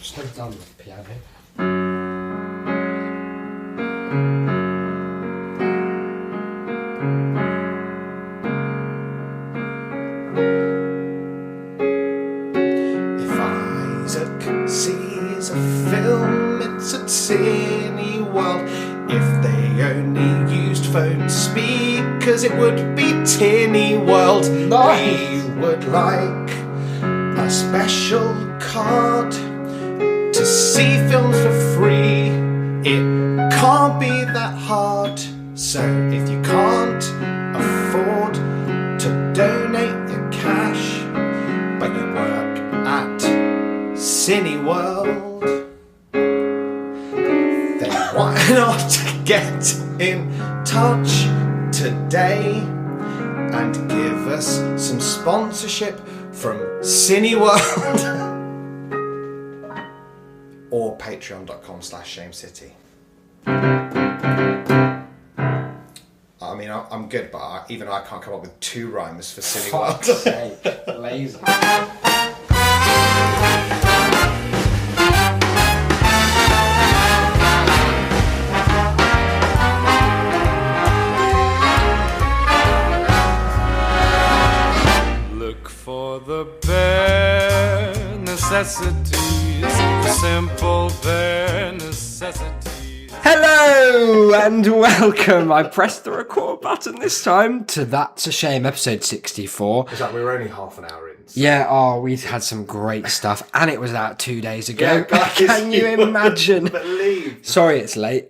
So done with the piano. If Isaac sees a film, it's at Cineworld. If they only used phone speakers, it would be Tinny World. Nice. We would like a special card to see films for free. It can't be that hard. So if you can't afford to donate your cash, but you work at Cineworld, then why not get in touch today and give us some sponsorship from Cineworld or patreon.com/shamecity. I mean, I'm good, but even I can't come up with 2 rhymes for Fuck's Cineworld. sake, lazy. Look for the bare necessities, the simple bare necessities. Hello and welcome. I pressed the record button this time to That's a Shame, episode 64. It's like we were only half an hour in. Yeah, we've had some great stuff, and it was out 2 days ago. Yeah, guys, Can you imagine? Believe. Sorry, it's late.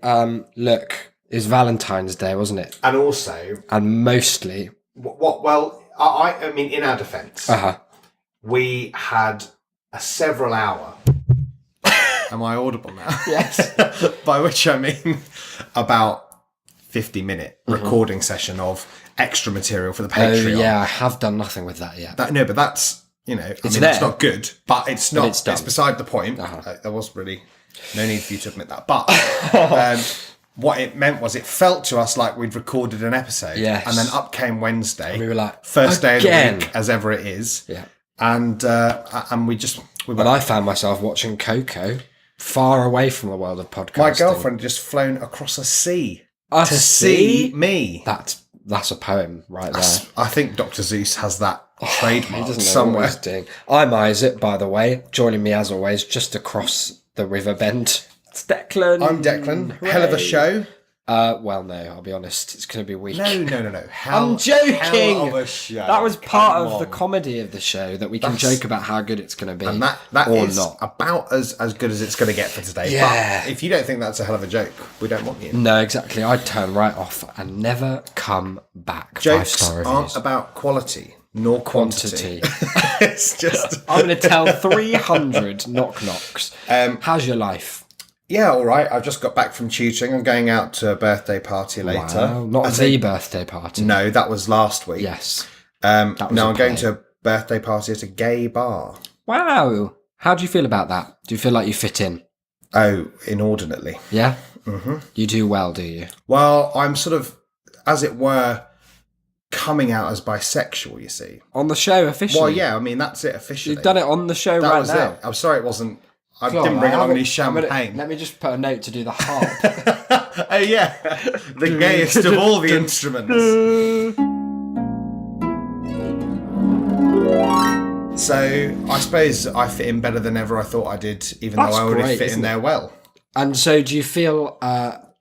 Look, it was Valentine's Day, wasn't it? And also, And mostly, what? Well, I mean, in our defence, we had a several hour. Am I audible now? yes, By which I mean about 50-minute recording session of extra material for the oh Patreon. yeah, I have done nothing with that yet. No, but that's, it's there. it's not good, but it's not. it's done. It's beside the point. There was really no need for you to admit that. But what it meant was it felt to us like we'd recorded an episode. Yes. And then up came Wednesday. We were like, first day of again? the week, as ever it is. Yeah. And we But were. I found myself watching Coco, far away from the world of podcasting. My girlfriend had just flown across a sea A to sea? see me. That's a poem right there. I think Dr. Zeus has that He trademark doesn't know somewhere. what he's doing. I'm Isaac, by the way. Joining me as always, just across the river bend. It's Declan. I'm Declan. Hell of a Hooray. show. Well, no, I'll be honest. It's going to be weak. No. I'm joking. Hell of a show. That was part Come of the on. comedy of the show, that we can joke about how good it's going to be. And that or is not. about as good as it's going to get for today. Yeah. But if you don't think that's a hell of a joke, we don't want you. No, exactly. I'd turn right off and never come back. Jokes 5-star aren't reviews. about quality nor quantity. It's just... I'm going to tell 300 knock-knocks. How's your life? Yeah, all right. I've just got back from tutoring. I'm going out to a birthday party later. Wow, not the birthday party. No, that was last week. Yes. No, was a I'm going play. to a birthday party at a gay bar. Wow. How do you feel about that? Do you feel like you fit in? Oh, inordinately. Yeah? Mm-hmm. You do well, do you? Well, I'm sort of, as it were, coming out as bisexual, you see. On the show, officially? Well, yeah, I mean, that's it officially. You've done it on the show That right was now. it. I'm sorry it wasn't... I Come on, didn't bring I along any haven't- champagne. Let me just put a note to do the harp. Oh, yeah. The gayest of all the instruments. So, I suppose I fit in better than ever I thought I did, even That's though I already great, fit isn't in there well. And so do you feel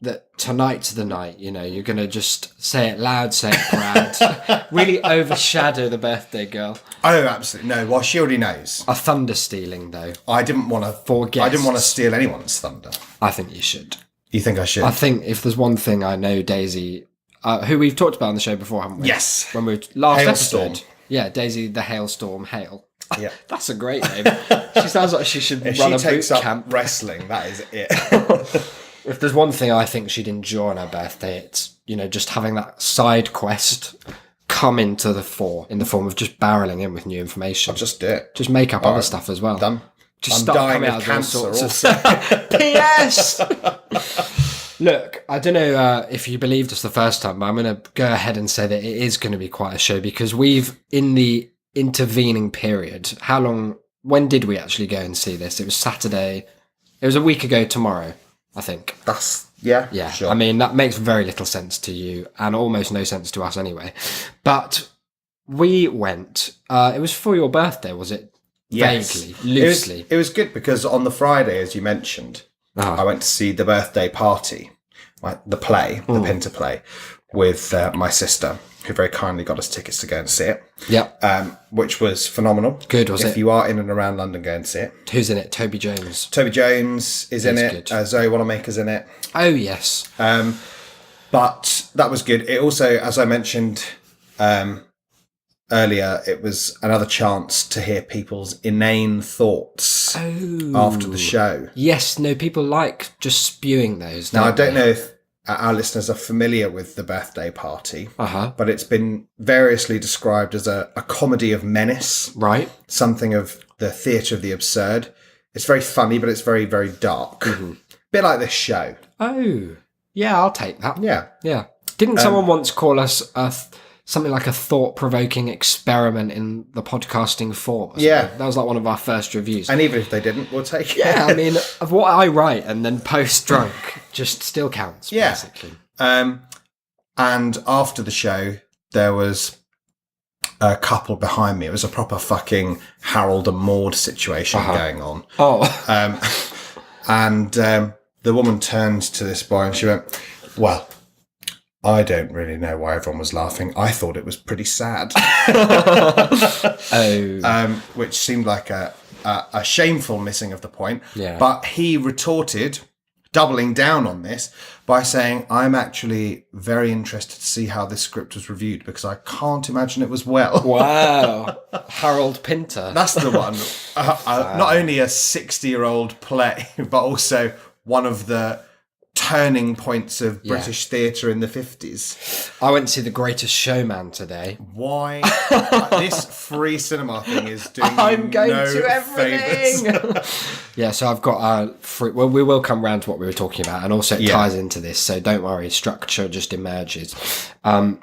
that tonight's the night, you're going to just say it loud, say it proud, really overshadow the birthday girl? Oh, absolutely. No, well, she already knows. A thunder stealing, though. I didn't want For to... I didn't want to guests. steal anyone's thunder. I think you should. You think I should? I think if there's one thing I know Daisy, who we've talked about on the show before, haven't we? Yes. When we were last Hailstorm. episode. Yeah, Daisy the Hailstorm Hale. Yeah. That's a great name. She sounds like she should If run she a boot takes up camp. wrestling, that is it. If there's one thing I think she'd enjoy on her birthday, it's, just having that side quest come into the fore in the form of just barreling in with new information. Just do it. Just make up other stuff as well. Done. Just I'm start dying coming of out with all cancer sorts also. of P.S. Look, I don't know if you believed us the first time, but I'm going to go ahead and say that it is going to be quite a show, because we've, in the intervening period, how long when did we actually go and see this? It was Saturday. It was a week ago tomorrow, I think. Yeah. Sure. I mean, that makes very little sense to you and almost no sense to us anyway. But we went, it was for your birthday, was it? Yes. Vaguely, loosely. It was good because on the Friday, as you mentioned, I went to see The Birthday Party, the play, the Pinter play, with my sister, who very kindly got us tickets to go and see it. Yep. Which was phenomenal. Good, was If it? you are in and around London, go and see it. Who's in it? Toby Jones. Toby Jones is in He's it. good. Zoe Wanamaker's in it. Oh, yes. But that was good. It also, as I mentioned earlier, it was another chance to hear people's inane thoughts after the show. Yes, no, people like just spewing those. Now, I don't know if our listeners are familiar with The Birthday Party, but it's been variously described as a comedy of menace, Right. something of the theatre of the absurd. It's very funny, but it's very, very dark. Bit like this show. Oh, yeah, I'll take that. Yeah. Yeah. Didn't someone once call us something like a thought-provoking experiment in the podcasting form? Or something? Yeah. That was like one of our first reviews. And even if they didn't, we'll take it. Yeah, I mean, of what I write and then post drunk just still counts, Yeah. basically. And after the show, there was a couple behind me. It was a proper fucking Harold and Maude situation going on. Oh, And the woman turned to this boy and she went, well, I don't really know why everyone was laughing. I thought it was pretty sad. Which seemed like a shameful missing of the point. Yeah. But he retorted, doubling down on this, by saying, I'm actually very interested to see how this script was reviewed because I can't imagine it was well. wow. Harold Pinter. That's the one. Not only a 60-year-old play, but also one of the turning points of British theatre in the 50s. I went to see The Greatest Showman today. Why? This free cinema thing is doing I'm you going no to everything. favours. Yeah, so I've got free. Well, we will come round to what we were talking about, and also it ties into this. So don't worry, structure just emerges. By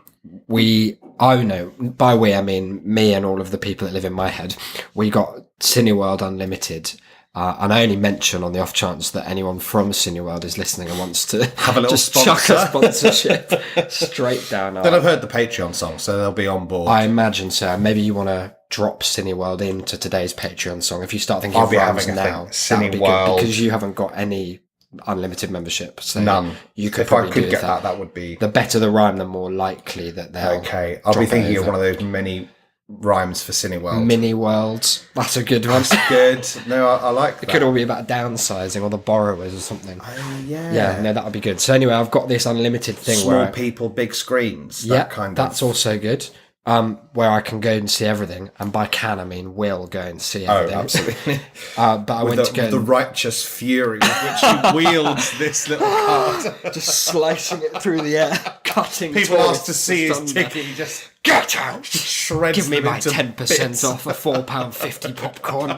we, I mean me and all of the people that live in my head. We got Cineworld Unlimited. And I only mention on the off chance that anyone from Cineworld is listening and wants to have a little just chuck sponsor. a sponsorship straight down. Then I've heard the Patreon song, so they'll be on board. I imagine so. Maybe you want to drop Cineworld into today's Patreon song. If you start thinking I'll of be rhymes having a now, thing. that'd be good Cineworld. because you haven't got any unlimited membership. So None. You could if I probably could do get that. that would be The better the rhyme, the more likely that they'll. okay. I'll be drop thinking of over. one of those many rhymes for Cineworld. Mini worlds. That's a good one. Good. No, I like that. It could all be about downsizing or the borrowers or something. Yeah. Yeah, no, that would be good. So anyway, I've got this unlimited thing Small where people, big screens. yeah, That kind that's of. also good. Where I can go and see everything, and by can I mean will go and see Oh, everything. absolutely. But I went to go the and righteous fury with which he wields this little card. just slicing it through the air, cutting. People towards ask to see his the ticket. He just Get out! shreds Give me them my into 10% bits. off a £4.50 popcorn.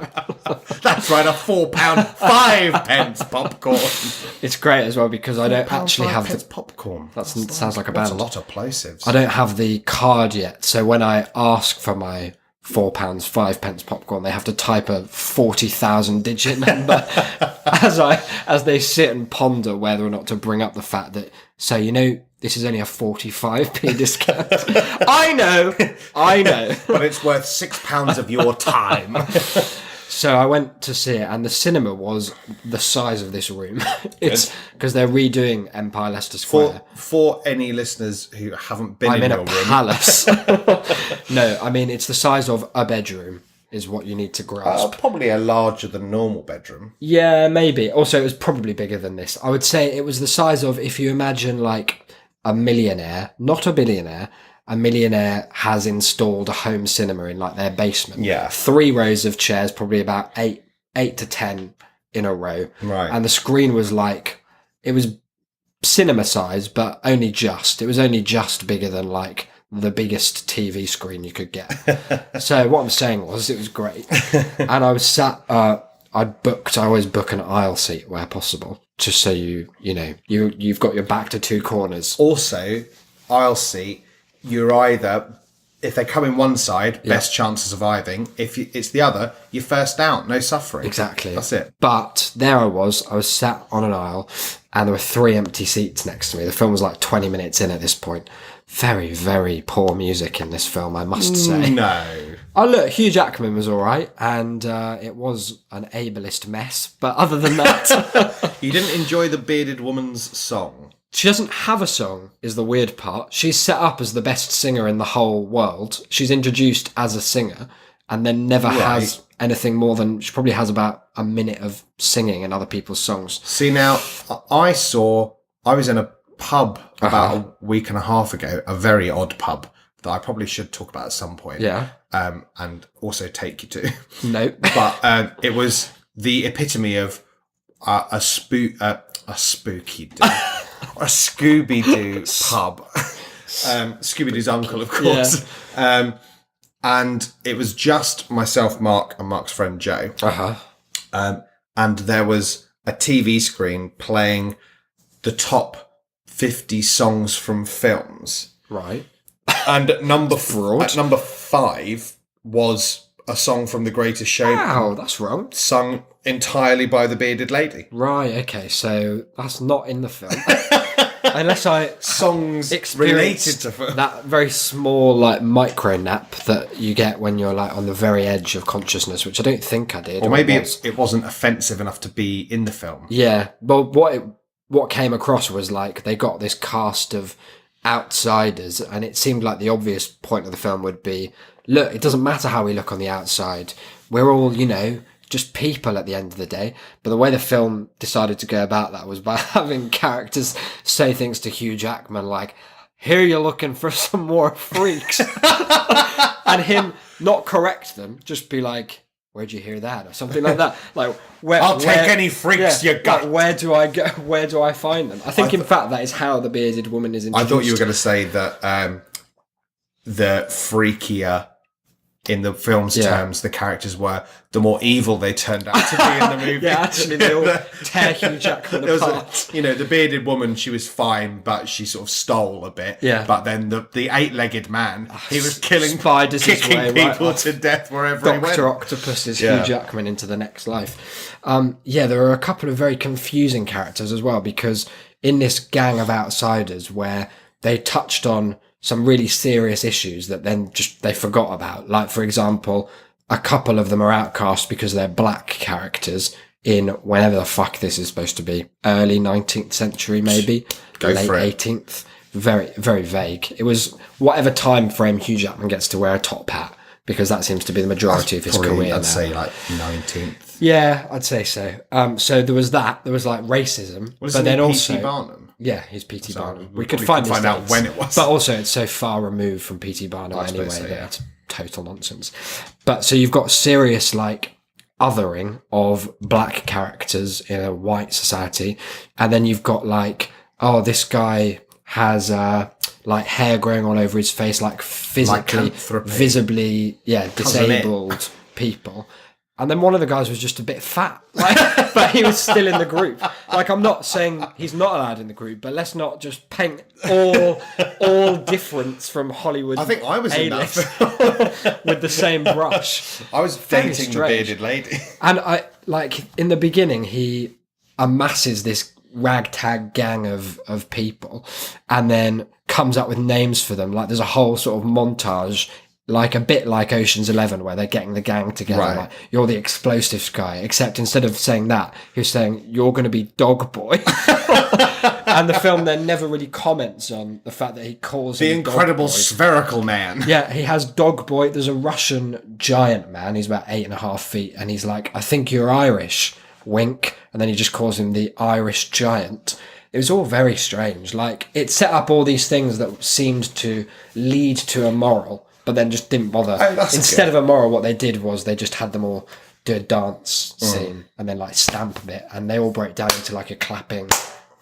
That's right, a £4.05 popcorn. It's great as well because I don't actually have £4.05 the. popcorn. That sounds like a That's a band. lot of plosives. I don't have the card yet, so when I ask for my £4.05 popcorn, they have to type a 40,000 digit number as they sit and ponder whether or not to bring up the fact that, so this is only a 45p discount. I know, But it's worth £6 of your time. So I went to see it, and the cinema was the size of this room. It's because they're redoing Empire Leicester Square. For any listeners who haven't been I'm in your a room, palace. No, I mean it's the size of a bedroom is what you need to grasp. probably a larger than normal bedroom. Yeah, maybe. Also, it was probably bigger than this. I would say it was the size of, if you imagine like a millionaire, not a billionaire, a millionaire has installed a home cinema in like their basement. Yeah. 3 rows of chairs, probably about 8 to 10 in a row. Right. And the screen was like, it was cinema size, but only just. It was only just bigger than like the biggest TV screen you could get. So what I'm saying was, it was great. And I was sat, I always book an aisle seat where possible, just so you've got your back to 2 corners. Also, aisle seat, you're either if they come in one side, best chance of surviving. If it's the other, you're first out, no suffering. Exactly. That's it. But there I was sat on an aisle and there were 3 empty seats next to me. The film was like 20 minutes in at this point. Very, very poor music in this film, I must say. No. Oh, look, Hugh Jackman was all right, and it was an ableist mess. But other than that... You didn't enjoy the bearded woman's song? She doesn't have a song, is the weird part. She's set up as the best singer in the whole world. She's introduced as a singer, and then never has anything more than... She probably has about a minute of singing in other people's songs. See, now, I was in a pub about a week and a half ago, a very odd pub that I probably should talk about at some point. Yeah. And also take you to. No. But it was the epitome of a spooky do. A Scooby-Doo pub. Scooby-Doo's uncle, of course. Yeah. And it was just myself, Mark, and Mark's friend Joe. And there was a TV screen playing the top 50 songs from films. Right. And at number 5 was a song from The Greatest Showman. Wow, that's wrong. Sung entirely by the bearded lady. Right, okay, so that's not in the film. Unless I songs related to film. That very small like micro nap that you get when you're like on the very edge of consciousness, which I don't think I did. Or maybe it wasn't offensive enough to be in the film. Yeah, but what came across was like they got this cast of outsiders, and it seemed like the obvious point of the film would be, look, it doesn't matter how we look on the outside. We're all, just people at the end of the day. But the way the film decided to go about that was by having characters say things to Hugh Jackman like, here you're looking for some more freaks. And him not correct them, just be like, where'd you hear that? Or something like that. Like, I'll take any freaks you got. Like, where do I go? Where do I find them? I think, in fact, that is how the bearded woman is introduced. I thought you were going to say that the freakier, in the film's terms, the characters were, the more evil they turned out to be in the movie. Yeah, actually, they all tear Hugh Jackman apart. The bearded woman, she was fine, but she sort of stole a bit. Yeah. But then the eight-legged man, he was killing, spiders kicking people to death wherever he went. Dr. Octopus is Hugh Jackman into the next life. There are a couple of very confusing characters as well, because in this gang of outsiders where they touched on some really serious issues that then just they forgot about. Like, for example, a couple of them are outcast because they're black characters in whenever the fuck this is supposed to be. Early 19th century, maybe. Late 18th. Very, very vague. It was whatever time frame Hugh Jackman gets to wear a top hat, because that seems to be the majority of his career. I'd say like 19th. Yeah, I'd say so. So there was that. There was like racism. But then also P.T. Barnum? Yeah, he's P.T. Barnum. We could could find out when it was. But also, it's so far removed from P.T. Barnum anyway that it's total nonsense. But so you've got serious, like, othering of black characters in a white society. And then you've got, like, oh, this guy has, like, hair growing all over his face, like, physically, visibly, disabled people. And then one of the guys was just a bit fat, like, but he was still in the group. Like, I'm not saying he's not allowed in the group, but let's not just paint all difference from Hollywood. I think I was in that film. With the same brush. I was dating the bearded lady. And in the beginning, he amasses this ragtag gang of people and then comes up with names for them. Like, there's a whole sort of montage, like a bit like Ocean's 11, where they're getting the gang together. Right. Like, you're the explosives guy, except instead of saying that, he was saying, you're going to be Dog Boy. And the film then never really comments on the fact that he calls the him incredible Dog Boy. Spherical Man. Yeah, he has Dog Boy. There's a Russian giant man. He's about 8.5 feet. And he's like, I think you're Irish. Wink. And then he just calls him the Irish giant. It was all very strange. Like, it set up all these things that seemed to lead to a moral, but then just didn't bother. Instead of a moral, what they did was they just had them all do a dance scene and then like stamp a bit, and they all broke down into like a clapping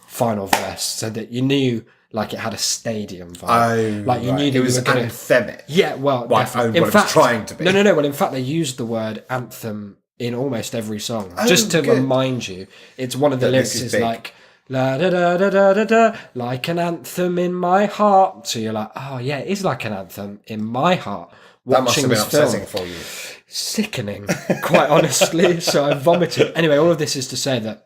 final verse, so that you knew like it had a stadium vibe. You knew that it was gonna... anthemic. Yeah, well, in fact, it was trying to be. No. Well, in fact, they used the word anthem in almost every song, just to remind you. It's one of the lyrics is like, La da da da da da da, like an anthem in my heart. So you're like, oh yeah, it is like an anthem in my heart. That must have been this upsetting film. for you. Sickening, quite honestly. So I vomited. Anyway, all of this is to say that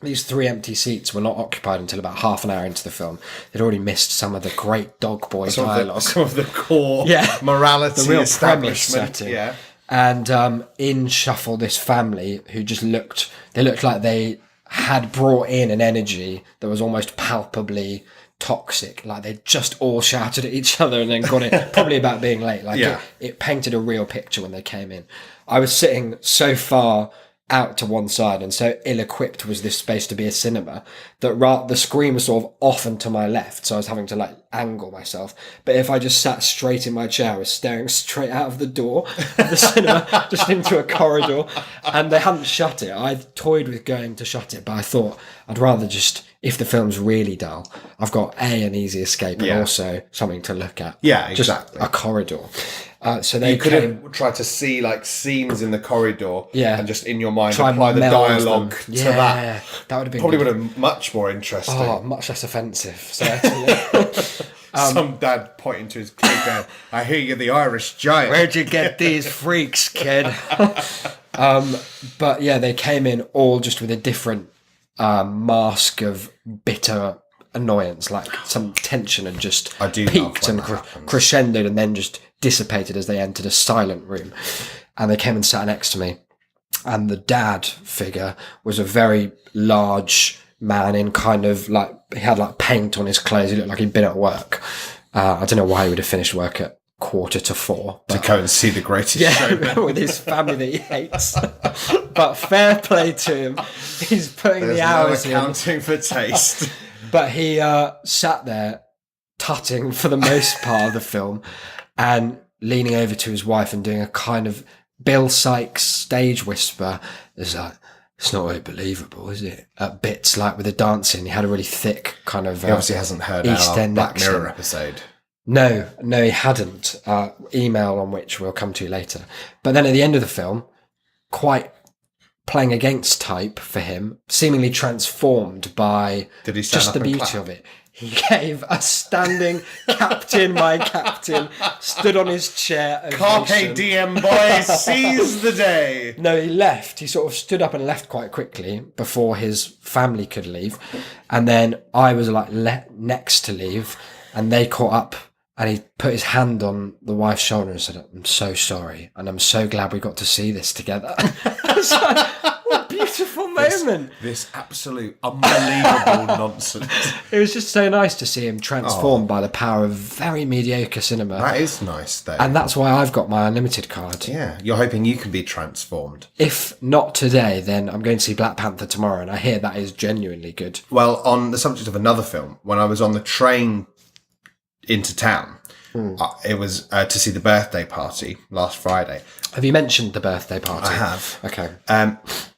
these 3 empty seats were not occupied until about half an hour into the film. They'd already missed some of the great dog boy dialogue. Some of the core Yeah. morality The real premise establishment. setting. Yeah. And in shuffle this family who just looked like they had brought in an energy that was almost palpably toxic. Like they just all shouted at each other and then got it, probably about being late. Like it painted a real picture when they came in. I was sitting so far out to one side and so ill-equipped was this space to be a cinema that the screen was sort of off and to my left, so I was having to like angle myself. But if I just sat straight in my chair, I was staring straight out of the door of the cinema just into a corridor, and they hadn't shut it. I toyed with going to shut it, but I thought I'd rather just, if the film's really dull, I've got an easy escape and also something to look at. Yeah, exactly. Just a corridor. So they You could have tried to see like scenes in the corridor, and just in your mind try and apply the meld dialogue them. to that. That would have been Probably good. would have been much more interesting. Oh, much less offensive, certainly. Some dad pointing to his kid going, "I hear you're the Irish giant." Where'd you get these freaks, kid? But yeah, they came in all just with a different mask of bitter annoyance, like some tension had just peaked and crescendoed and then just dissipated as they entered a silent room. And they came and sat next to me. And the dad figure was a very large man in kind of like, he had like paint on his clothes. He looked like he'd been at work. I don't know why he would have finished work at 3:45. To go and see the greatest showman. With his family that he hates. But fair play to him. He's putting the hours no accounting for taste. But he sat there tutting for the most part of the film and leaning over to his wife and doing a kind of Bill Sykes stage whisper. It's like, it's not really believable, is it? At bits, like with the dancing, he had a really thick kind of He obviously hasn't heard East our End Black accent. Mirror episode. No, he hadn't. Email on which we'll come to later. But then at the end of the film, quite playing against type for him, seemingly transformed by Did he stand just up the and beauty clap? of it. He gave a standing captain, my captain, stood on his chair. Carpe ovation. diem, boys, seize the day. No, he left. He sort of stood up and left quite quickly before his family could leave. And then I was like next to leave and they caught up and he put his hand on the wife's shoulder and said, "I'm so sorry. And I'm so glad we got to see this together." I was like, what a beautiful moment. This absolute unbelievable nonsense. It was just so nice to see him transformed by the power of very mediocre cinema. That is nice, though. And that's why I've got my unlimited card. Yeah, you're hoping you can be transformed. If not today, then I'm going to see Black Panther tomorrow, and I hear that is genuinely good. Well, on the subject of another film, when I was on the train into town, it was to see The Birthday Party last Friday. Have you mentioned The Birthday Party? I have. Okay.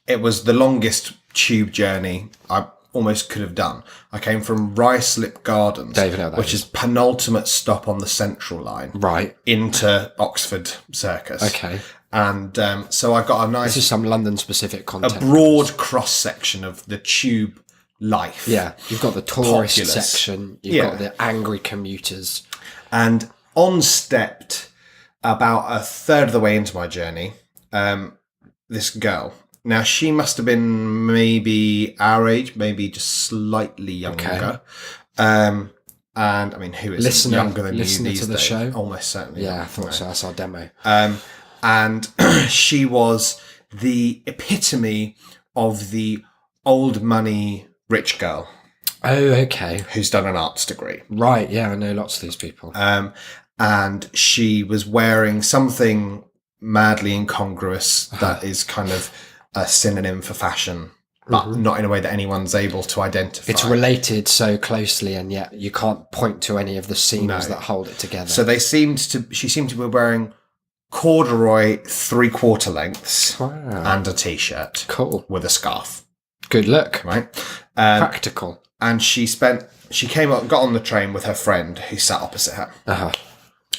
It was the longest tube journey I almost could have done. I came from Ruislip Gardens, Don't even know what that which is penultimate stop on the Central Line, Right. into Oxford Circus. Okay. And so I got a nice, This is some London-specific content. broad cross-section of the tube life. Yeah. You've got the tourist Populous. section. You've got the angry commuters. And on stepped about a third of the way into my journey, this girl. Now, she must have been maybe our age, maybe just slightly younger. And I mean, who is younger than you these to the days? show? Almost certainly. Yeah, I thought so. I saw a demo. And she was the epitome of the old money rich girl Oh, okay. who's done an arts degree. Right, yeah, I know lots of these people. And she was wearing something madly incongruous that is kind of a synonym for fashion, but not in a way that anyone's able to identify. It's related so closely, and yet you can't point to any of the scenes that hold it together. So she seemed to be wearing corduroy 3/4 lengths and a t-shirt. Cool. With a scarf. Good look. Right. Practical. And she came up, got on the train with her friend who sat opposite her. Uh-huh.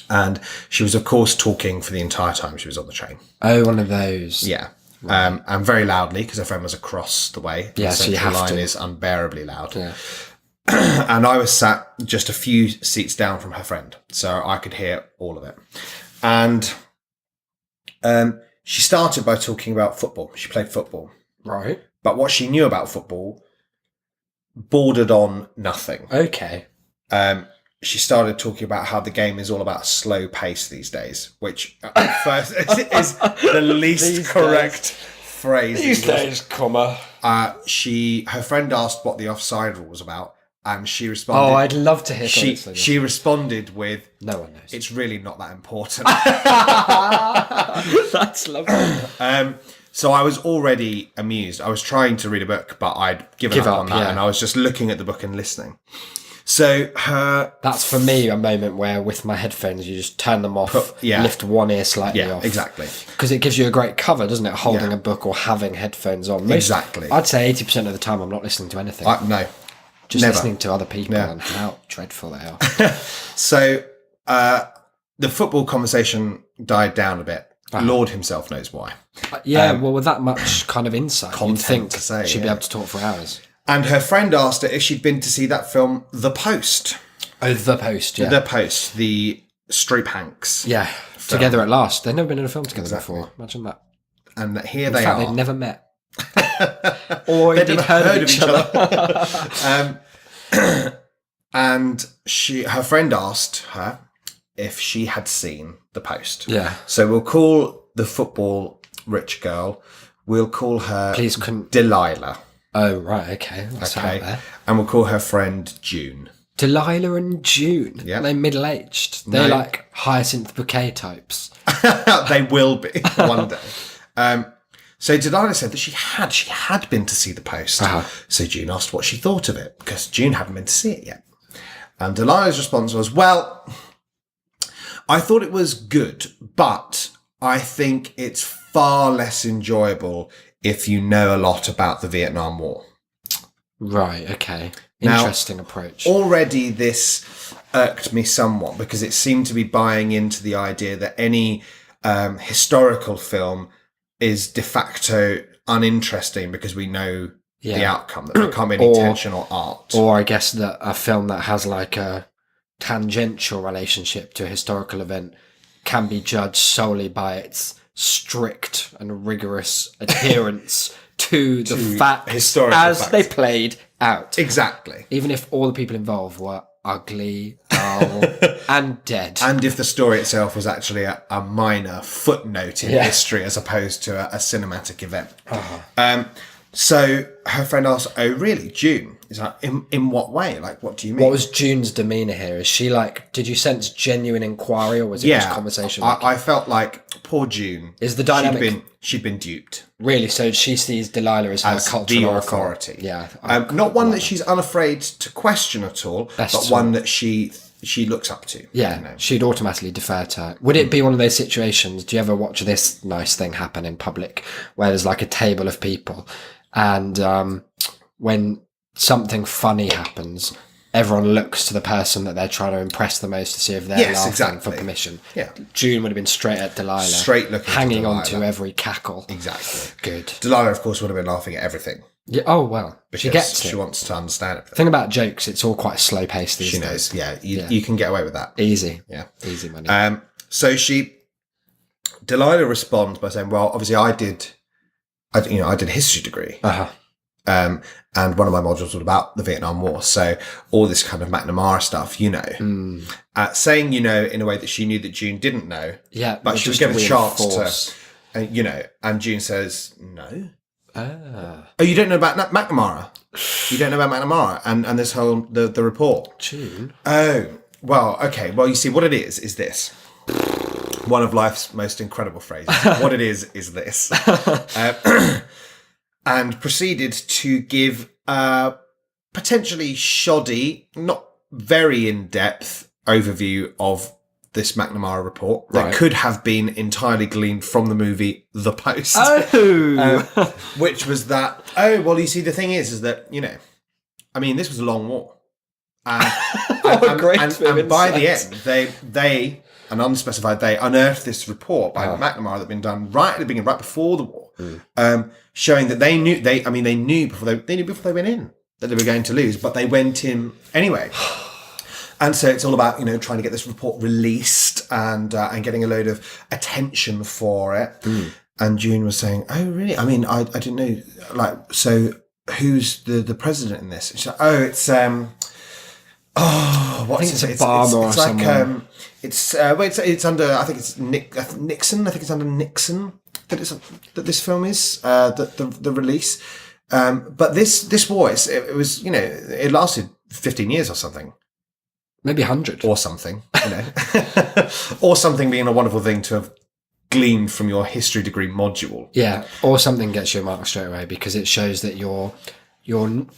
And she was, of course, talking for the entire time she was on the train. Oh, one of those. Yeah. and very loudly because her friend was across the way. Yeah, the so you central have line to. is unbearably loud. Yeah. And I was sat just a few seats down from her friend, so I could hear all of it. And she started by talking about football. She played football. Right. But what she knew about football bordered on nothing. Okay. She started talking about how the game is all about slow pace these days, which at first is the least These correct phrase. These days, comma. Her friend asked what the offside rule was about, and she responded. Oh, I'd love to hear something. She responded with, No one knows. "It's really not that important." That's lovely. So I was already amused. I was trying to read a book, but I'd given up on that, yeah. and I was just looking at the book and listening. So That's for me a moment where with my headphones you just turn them off, lift one ear slightly off. Exactly. Because it gives you a great cover, doesn't it? Holding Yeah. a book or having headphones on. Exactly. I'd say 80% of the time I'm not listening to anything. No, just never. listening to other people Yeah. and how dreadful they are. So the football conversation died down a bit. Lord himself knows why. Well, with that much kind of insight, you'd Content think to say, she'd be yeah. able to talk for hours. And her friend asked her if she'd been to see that film, The Post. Oh, The Post, yeah. The Post, the Streep Hanks. Yeah, together at last. They've never been in a film together Exactly. before. Imagine that. And here In they fact, are. they'd never met. Or They'd indeed never heard of each other. And her friend asked her if she had seen The Post. Yeah. So we'll call the football rich girl, we'll call her Please couldn't... Delilah. Oh, right, okay. That's out Okay. there. And we'll call her friend June. Delilah and June. Yeah. They're middle-aged. They're No. like Hyacinth Bouquet types. They will be one day. So Delilah said that she had been to see The Post. So June asked what she thought of it, because June hadn't been to see it yet. And Delilah's response was, well, I thought it was good, but I think it's far less enjoyable if you know a lot about the Vietnam War. Right, okay. Now, Interesting approach. Already this irked me somewhat because it seemed to be buying into the idea that any historical film is de facto uninteresting because we know the outcome, that there can't be any tension or art. Or I guess that a film that has like a tangential relationship to a historical event can be judged solely by its strict and rigorous adherence to the facts historical as facts. they played out. Exactly. Even if all the people involved were ugly, dull, and dead. And if the story itself was actually a minor footnote in history as opposed to a cinematic event. So her friend asked, oh, really, June? Is that in what way? Like, what do you mean? What was June's demeanour here? Is she like, did you sense genuine inquiry or was it just conversation? I felt like poor June. Is the dynamic... She'd been duped. Really? So she sees Delilah as her cultural the authority. Yeah. Not one that she's unafraid to question at all, but one that she looks up to. Yeah, you know. she'd automatically defer to her. Would it be one of those situations, do you ever watch this nice thing happen in public, where there's like a table of people, and when something funny happens, everyone looks to the person that they're trying to impress the most to see if they're laughing for permission. Yeah. June would have been straight at Delilah. Straight looking hanging to on to Delilah. every cackle. Exactly. Good. Delilah, of course, would have been laughing at everything. Yeah. Oh, well. She Because gets it. She wants to understand everything. The thing about jokes, it's all quite slow paced these She days. knows. Yeah. You can get away with that. Easy. Yeah. Easy money. So Delilah responds by saying, well, obviously I did a history degree. And one of my modules was about the Vietnam War. So all this kind of McNamara stuff, saying, in a way that she knew that June didn't know. Yeah. But she was given a chance to, and June says, no. Oh, you don't know about McNamara? You don't know about McNamara and this whole, the report? June? Oh, well, okay. Well, you see, what it is this. One of life's most incredible phrases. What it is this. And proceeded to give a potentially shoddy, not very in-depth overview of this McNamara report that could have been entirely gleaned from the movie The Post. Oh! Which was that, well, you see, the thing is that, this was a long war. And, What a great bit of and by the insight. end, they an unspecified they, unearthed this report by McNamara that had been done right at the beginning, right before the war, showing that they knew before they went in that they were going to lose, but they went in anyway. And so it's all about, trying to get this report released and getting a load of attention for it. And June was saying, "Oh, really? I mean, I didn't know. Like, so who's the president in this?" And she's like, "Oh, it's what's it's Obama or someone. It's under. I think it's Nixon. I think it's under Nixon that this film is the release. But this war, it was it lasted 15 years or something." Maybe 100. Or something, or something being a wonderful thing to have gleaned from your history degree module. Yeah, or something gets you a mark straight away because it shows that you're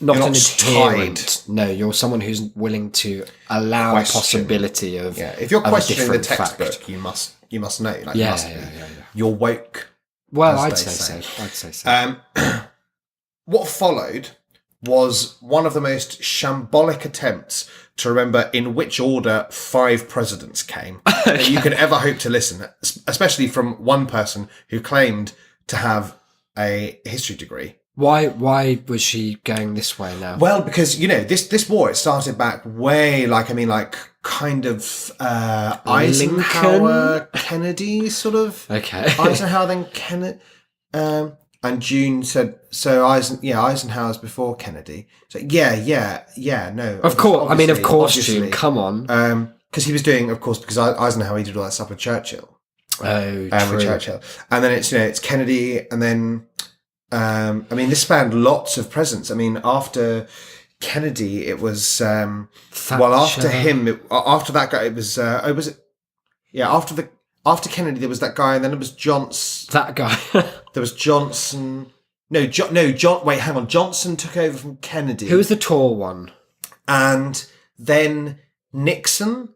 not an adherent. No, you're someone who's willing to allow a possibility of. Yeah, if you're questioning the textbook, fact. you must know. Like, Yeah. You're woke. Well, I'd say so. What followed was one of the most shambolic attempts to remember in which order 5 presidents came that you could ever hope to listen, especially from one person who claimed to have a history degree. Why was she going this way now? Well, because, this war, it started back way, kind of Eisenhower, Kennedy, sort of. Okay. Eisenhower, then Kennedy. And June said, so Eisenhower's before Kennedy. So no. Of course, June, come on. Because he was doing, of course, because Eisenhower, he did all that stuff with Churchill. Oh, with true. Churchill. And then it's Kennedy, and then, this spanned lots of presidents. After Kennedy, it was, after him, after that guy, it was, after Kennedy, there was that guy, and then it was Johnson. That guy. There was Johnson. Wait, hang on. Johnson took over from Kennedy. Who was the tall one? And then Nixon.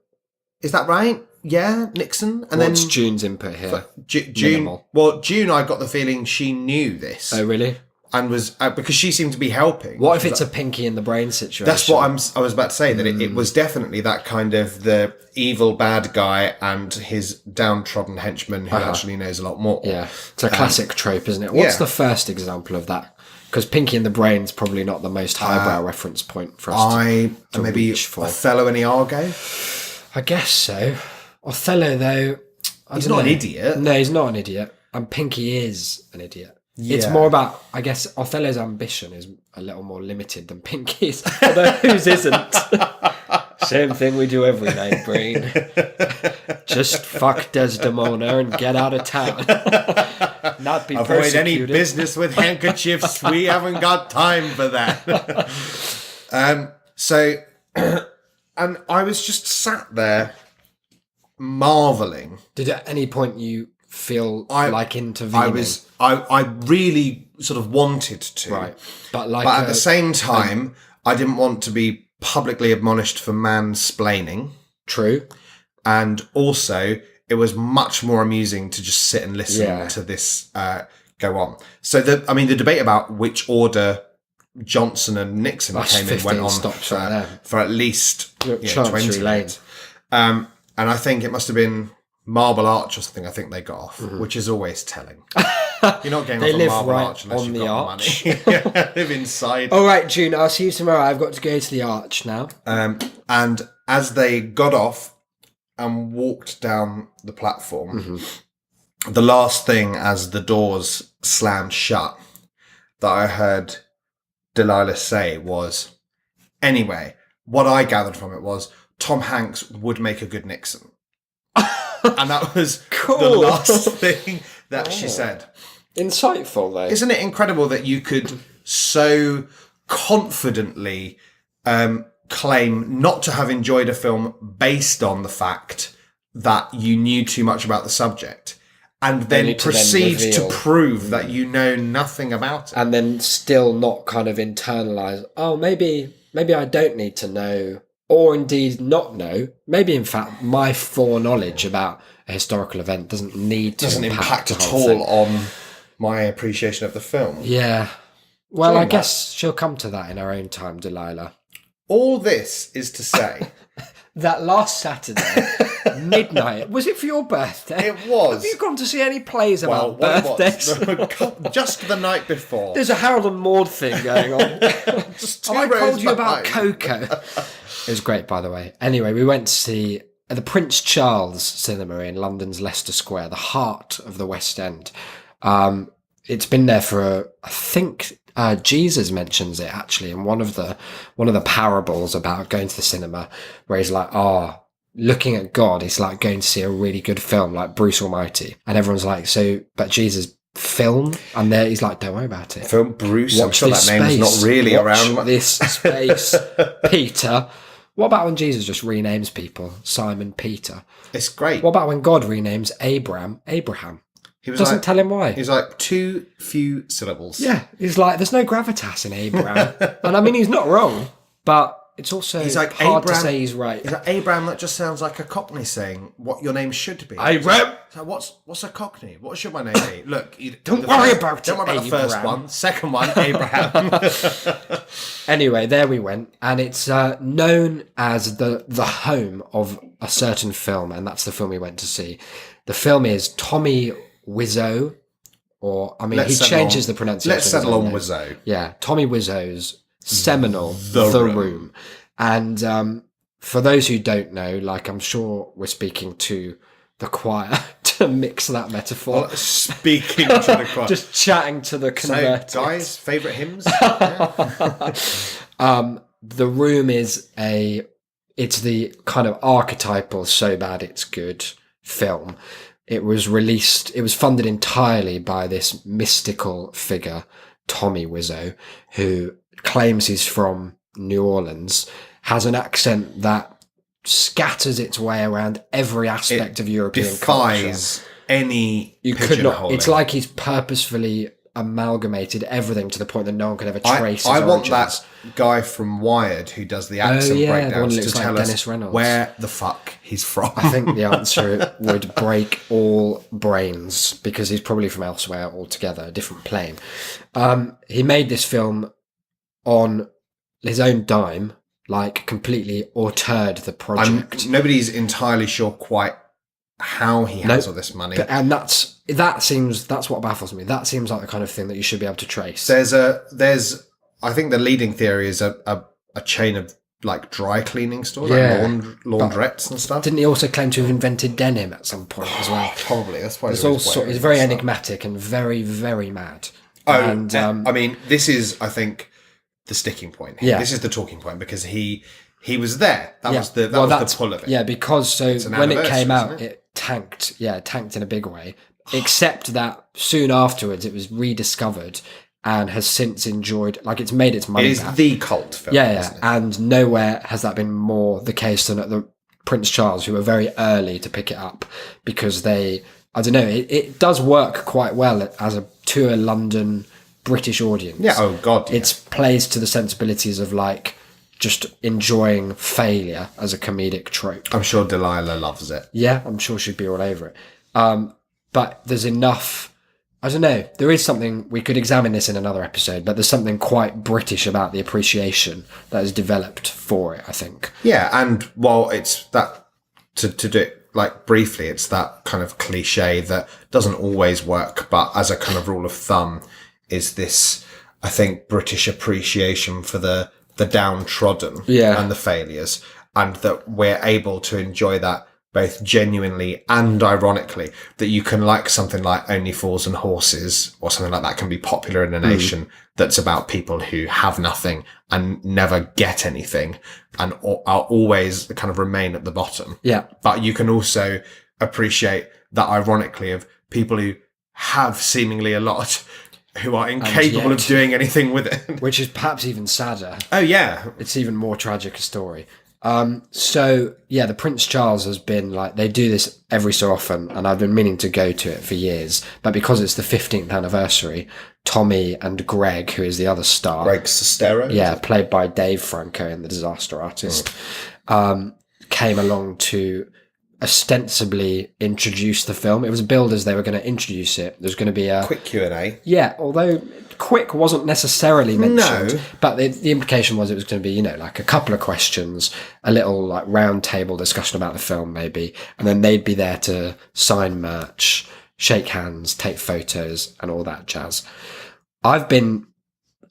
Is that right? Yeah, Nixon. And What's then June's input here? June. Minimal. Well, June, I got the feeling she knew this. Oh, really? And was because she seemed to be helping. What if it's a Pinky in the Brain situation? That's what I was about to say. That it was definitely that kind of the evil bad guy and his downtrodden henchman who actually knows a lot more. Yeah, it's a classic trope, isn't it? What's the first example of that? Because Pinky in the Brain's probably not the most highbrow reference point for us to maybe reach for. Othello and Iago. I guess so. Othello, though, he's not an idiot. No, he's not an idiot, and Pinky is an idiot. Yeah. It's more about, I guess, Othello's ambition is a little more limited than Pinky's, although whose isn't? Same thing we do every night, Brain. Just fuck Desdemona and get out of town. Not be Avoid persecuted. any business with handkerchiefs. We haven't got time for that. And I was just sat there marveling. Did at any point you feel like intervening? I really sort of wanted to. Right. But at the same time, I didn't want to be publicly admonished for mansplaining. True. And also, it was much more amusing to just sit and listen to this go on. So, the debate about which order Johnson and Nixon came in went on for at least 20 minutes. And I think it must have been Marble Arch or something. I think they got off, which is always telling. You're not getting off a Marble Arch unless you've got money. They live inside. All right, June, I'll see you tomorrow. I've got to go to the Arch now. And as they got off and walked down the platform, the last thing as the doors slammed shut that I heard Delilah say was, anyway, what I gathered from it was Tom Hanks would make a good Nixon. And that was the last thing that she said. Insightful, though. Isn't it incredible that you could so confidently claim not to have enjoyed a film based on the fact that you knew too much about the subject, and then proceed to prove that you know nothing about it, and then still not kind of internalize, oh, maybe I don't need to know, or indeed not know. Maybe in fact my foreknowledge about a historical event doesn't impact at all on my appreciation of the film. Yeah. Well, I guess she'll come to that in her own time, Delilah. All this is to say, That last Saturday, midnight, was it for your birthday? it was. Have you gone to see any plays about what it birthdays? was, just the night before. There's a Harold and Maude thing going on. Just two I rows told you about behind. Coco. It was great, by the way. Anyway, we went to see the Prince Charles Cinema in London's Leicester Square, the heart of the West End. It's been there for, I think, Jesus mentions it actually in one of the parables about going to the cinema, where he's like, looking at God, it's like going to see a really good film like Bruce Almighty, and everyone's like, so, but Jesus film, and there he's like, don't worry about it. Film Bruce. I'm Watch sure this that name's space. not really Watch around. this space, Peter. What about when Jesus just renames people Simon Peter? It's great. What about when God renames Abraham? He was Doesn't like, tell him why. He's like too few syllables. Yeah, he's like, there's no gravitas in Abraham. And I mean, he's not wrong, but it's also He's like, hard to Abraham- say he's right. He's like, Abraham, that just sounds like a Cockney saying what your name should be. Abraham! So what's a Cockney? What should my name be? Look, Don't worry about it, Don't worry about the first Abraham. one. Second one, Abraham. Anyway, there we went, and it's known as the home of a certain film, and that's the film we went to see. The film is Tommy Wiseau, or I mean, Let's he settle changes on- the pronunciation. Let's of his settle own on name. Wiseau. Yeah, Tommy Wiseau's seminal The The Room. Room. And for those who don't know, like I'm sure we're speaking to the choir to mix that metaphor. Well, speaking to the choir. Just chatting to the So, converted. guys, favourite hymns? Yeah. The Room is it's the kind of archetypal so bad it's good film. It was funded entirely by this mystical figure, Tommy Wiseau, who claims he's from New Orleans, has an accent that scatters its way around every aspect of European culture. Defies any You could not. pigeonholing. It's like he's purposefully amalgamated everything to the point that no one could ever trace I his want origins. that guy from Wired who does the accent yeah, the one breakdowns that to looks like tell Dennis us Reynolds. where the fuck he's from. I think the answer would break all brains because he's probably from elsewhere altogether, a different plane. He made this film on his own dime, like completely auteured the project. Nobody's entirely sure quite how he has all this money. And that's what baffles me. That seems like the kind of thing that you should be able to trace. There's I think the leading theory is a chain of like dry cleaning stores, Yeah, like laundrettes and stuff. Didn't he also claim to have invented denim at some point as well? Probably, that's why It's also it's very enigmatic and very, very mad. And I mean, this is, I think, the sticking point. Yeah. This is the talking point because he was there. That was the pull of it. Yeah, because an when it anniversary, came out, isn't it? it tanked. Yeah, it tanked in a big way. Except that soon afterwards, it was rediscovered and has since enjoyed, like it's made its money It is back. the cult film. Yeah, isn't it? and nowhere has that been more the case than at the Prince Charles, who were very early to pick it up because I don't know, it does work quite well to a London British audience. Yeah, oh God. Yeah. It plays to the sensibilities of like just enjoying failure as a comedic trope. I'm sure Delilah loves it. Yeah, I'm sure she'd be all over it. But there's enough, I don't know, there is something, we could examine this in another episode, but there's something quite British about the appreciation that has developed for it, I think. Yeah, and while it's that, to do it like briefly, it's that kind of cliche that doesn't always work, but as a kind of rule of thumb is this, I think, British appreciation for the downtrodden and the failures, and that we're able to enjoy that both genuinely and ironically, that you can like something like Only Fools and Horses or something like that can be popular in a nation that's about people who have nothing and never get anything and are always kind of remain at the bottom. Yeah. But you can also appreciate that ironically of people who have seemingly a lot who are incapable of doing anything with it. Which is perhaps even sadder. Oh, yeah. It's even more tragic a story. So yeah, the Prince Charles has been like, they do this every so often and I've been meaning to go to it for years, but because it's the 15th anniversary, Tommy and Greg, who is the other star, Greg Sestero? yeah, played by Dave Franco in The Disaster Artist, came along to ostensibly introduce the film. It was billed as they were going to introduce it. There's going to be a quick Q&A. Yeah, although quick wasn't necessarily mentioned, No. but the implication was it was going to be, like a couple of questions, a little like round table discussion about the film maybe, and then they'd be there to sign merch, shake hands, take photos and all that jazz. I've been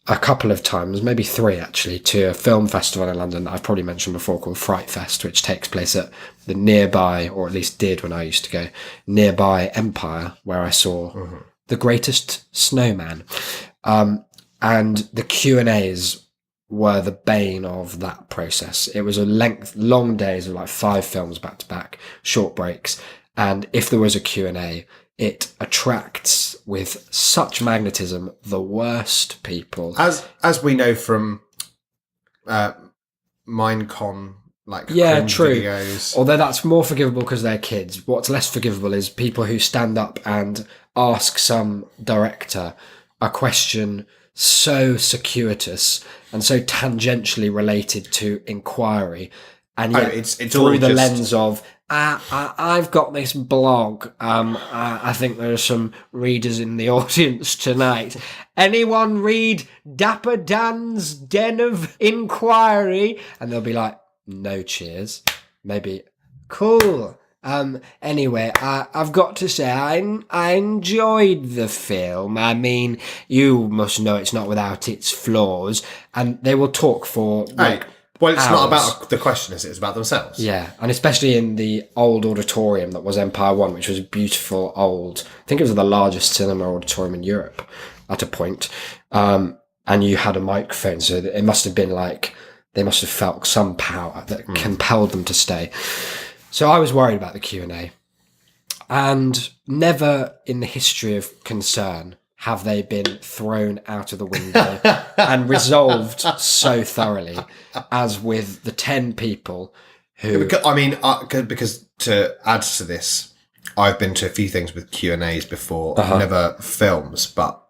a couple of times, maybe 3 actually, to a film festival in London that I've probably mentioned before called Fright Fest, which takes place at the nearby, or at least did when I used to go, nearby Empire, where I saw The Greatest Snowman. And the Q&As were the bane of that process. It was long days of like 5 films back to back, short breaks. And if there was a Q&A, it attracts with such magnetism the worst people. As we know from Minecon, like cringe true videos. Although that's more forgivable because they're kids. What's less forgivable is people who stand up and ask some director a question so circuitous and so tangentially related to inquiry, and yet it's through all the just lens of I've got this blog. I think there are some readers in the audience tonight. Anyone read Dapper Dan's Den of Inquiry? And they'll be like, no cheers. Maybe, cool. Anyway, I've got to say, I enjoyed the film. I mean, you must know it's not without its flaws. And they will talk for like well, it's hours. not about the question, is it? It's about themselves. Yeah, and especially in the old auditorium that was Empire One, which was a beautiful old, I think it was the largest cinema auditorium in Europe at a point. And you had a microphone, so it must have been like, they must have felt some power that compelled them to stay. So I was worried about the Q&A. And never in the history of Concern have they been thrown out of the window and resolved so thoroughly as with the 10 people who... I mean, because to add to this, I've been to a few things with Q&As before, never films, but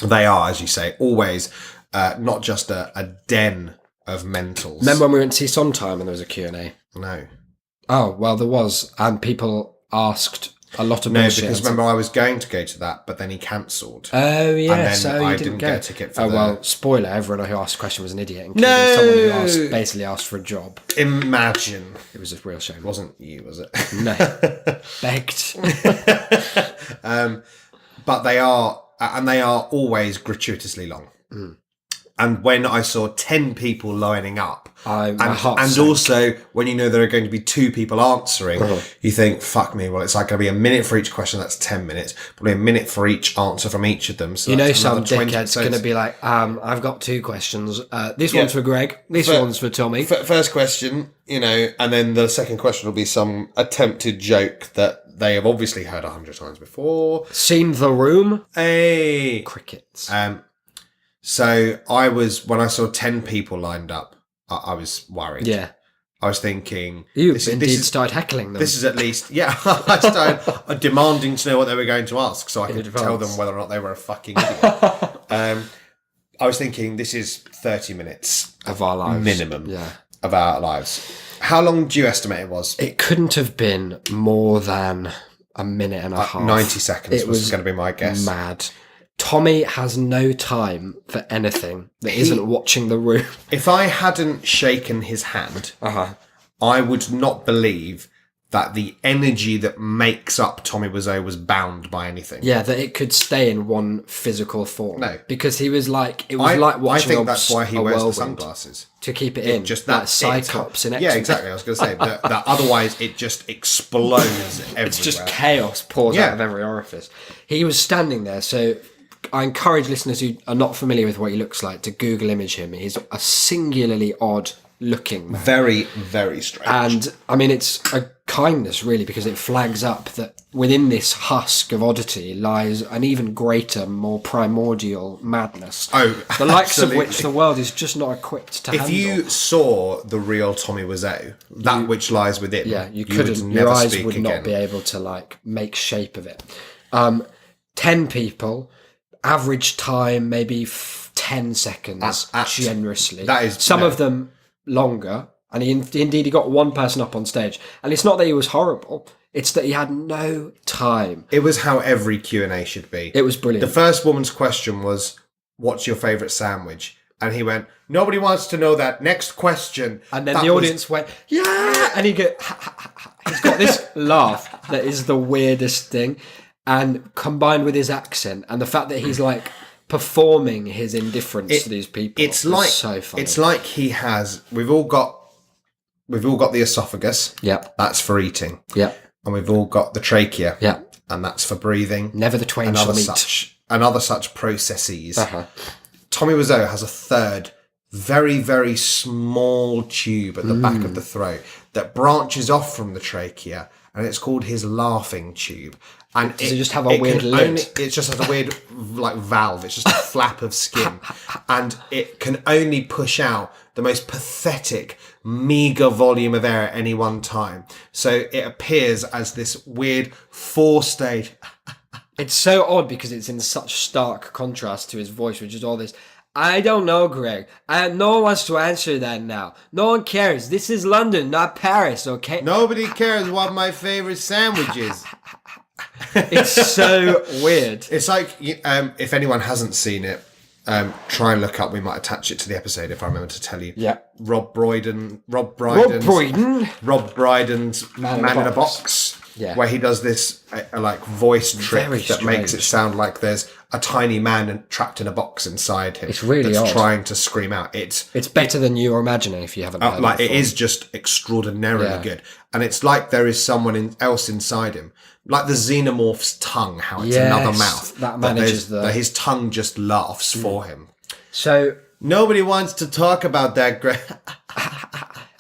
they are, as you say, always not just a den of mentals. Remember when we went to see Sondheim and there was a Q&A? No. Oh, well, there was. And people asked a lot of No, bullshit. because remember I was going to go to that, but then he cancelled. Oh, yeah. And then so I you didn't go. get a ticket for well, spoiler, everyone who asked the question was an idiot, including No! someone who basically asked for a job. Imagine. It was a real shame. It wasn't you, was it? No. Begged. But they are, and they are always gratuitously long. And when I saw 10 people lining up, my and heart sank. also when you know there are going to be 2 people answering, you think, fuck me, well, it's like going to be a minute for each question, that's 10 minutes, probably a minute for each answer from each of them. So some dickhead's going to be like, I've got 2 questions. This one's for Greg, this one's for Tommy. First question, and then the second question will be some attempted joke that they have obviously heard 100 times before. Seen The Room? Hey! Crickets. So when I saw 10 people lined up, I was worried. Yeah. I was thinking... You started heckling them. This is at least... Yeah, I started demanding to know what they were going to ask so I could tell them whether or not they were a fucking idiot. I was thinking this is 30 minutes of our lives. Minimum of our lives. How long do you estimate it was? It couldn't have been more than a minute and a half. 90 seconds was going to be my guess. Mad. Tommy has no time for anything that isn't watching The Room. If I hadn't shaken his hand, I would not believe that the energy that makes up Tommy Wiseau was bound by anything. Yeah, that it could stay in one physical form. No. Because he was like, it was like watching I think that's why he wears the sunglasses. To keep it in. Just like that Cyclops in X-Men. Yeah, exactly. I was going to say that otherwise it just explodes everywhere. It's just chaos pours out of every orifice. He was standing there, so... I encourage listeners who are not familiar with what he looks like to Google image him. He's a singularly odd looking man. Very, very strange. And I mean, it's a kindness really, because it flags up that within this husk of oddity lies an even greater, more primordial madness. Oh, the likes of which the world is just not equipped to handle. If you saw the real Tommy Wiseau, which lies within, you couldn't. Your eyes would not be able to like make shape of it. 10 people. Average time, maybe 10 seconds, generously. That is some of them longer, And indeed he got one person up on stage. And it's not that he was horrible. It's that he had no time. It was how every Q&A should be. It was brilliant. The first woman's question was, what's your favourite sandwich? And he went, nobody wants to know that. Next question. And then the audience went, yeah! And he go, ha, ha, ha, ha. He's got this laugh that is the weirdest thing. And combined with his accent and the fact that he's like performing his indifference to these people. It's like so funny. It's like he has, we've all got the esophagus. Yep. That's for eating. Yep. And we've all got the trachea. Yeah. And that's for breathing. Never the twain shall meet. And other such processes. Uh-huh. Tommy Wiseau has a third, very, very small tube at the back of the throat that branches off from the trachea, and it's called his laughing tube. And Does it just have a weird lid? It just has a weird, like, valve. It's just a flap of skin. And it can only push out the most pathetic, meagre volume of air at any one time. So it appears as this weird four-stage... It's so odd because it's in such stark contrast to his voice, which is all this, I don't know, Greg. No one wants to answer that now. No one cares. This is London, not Paris, okay? Nobody cares what my favourite sandwich is. It's so weird. It's like, if anyone hasn't seen it, try and look up. We might attach it to the episode if I remember to tell you. Yeah. Rob Brydon's Man in a Box. Yeah. Where he does this like voice trick Very that makes it strange. sound like there's a tiny man trapped in a box inside him. It's really that's odd. trying to scream out. It's better than you were imagining if you haven't heard like it it before. is just extraordinarily Yeah. good, and it's like there is someone else inside him, like the xenomorph's tongue. How it's Yes, another mouth that manages that his tongue just laughs for him. So, Nobody wants to talk about that.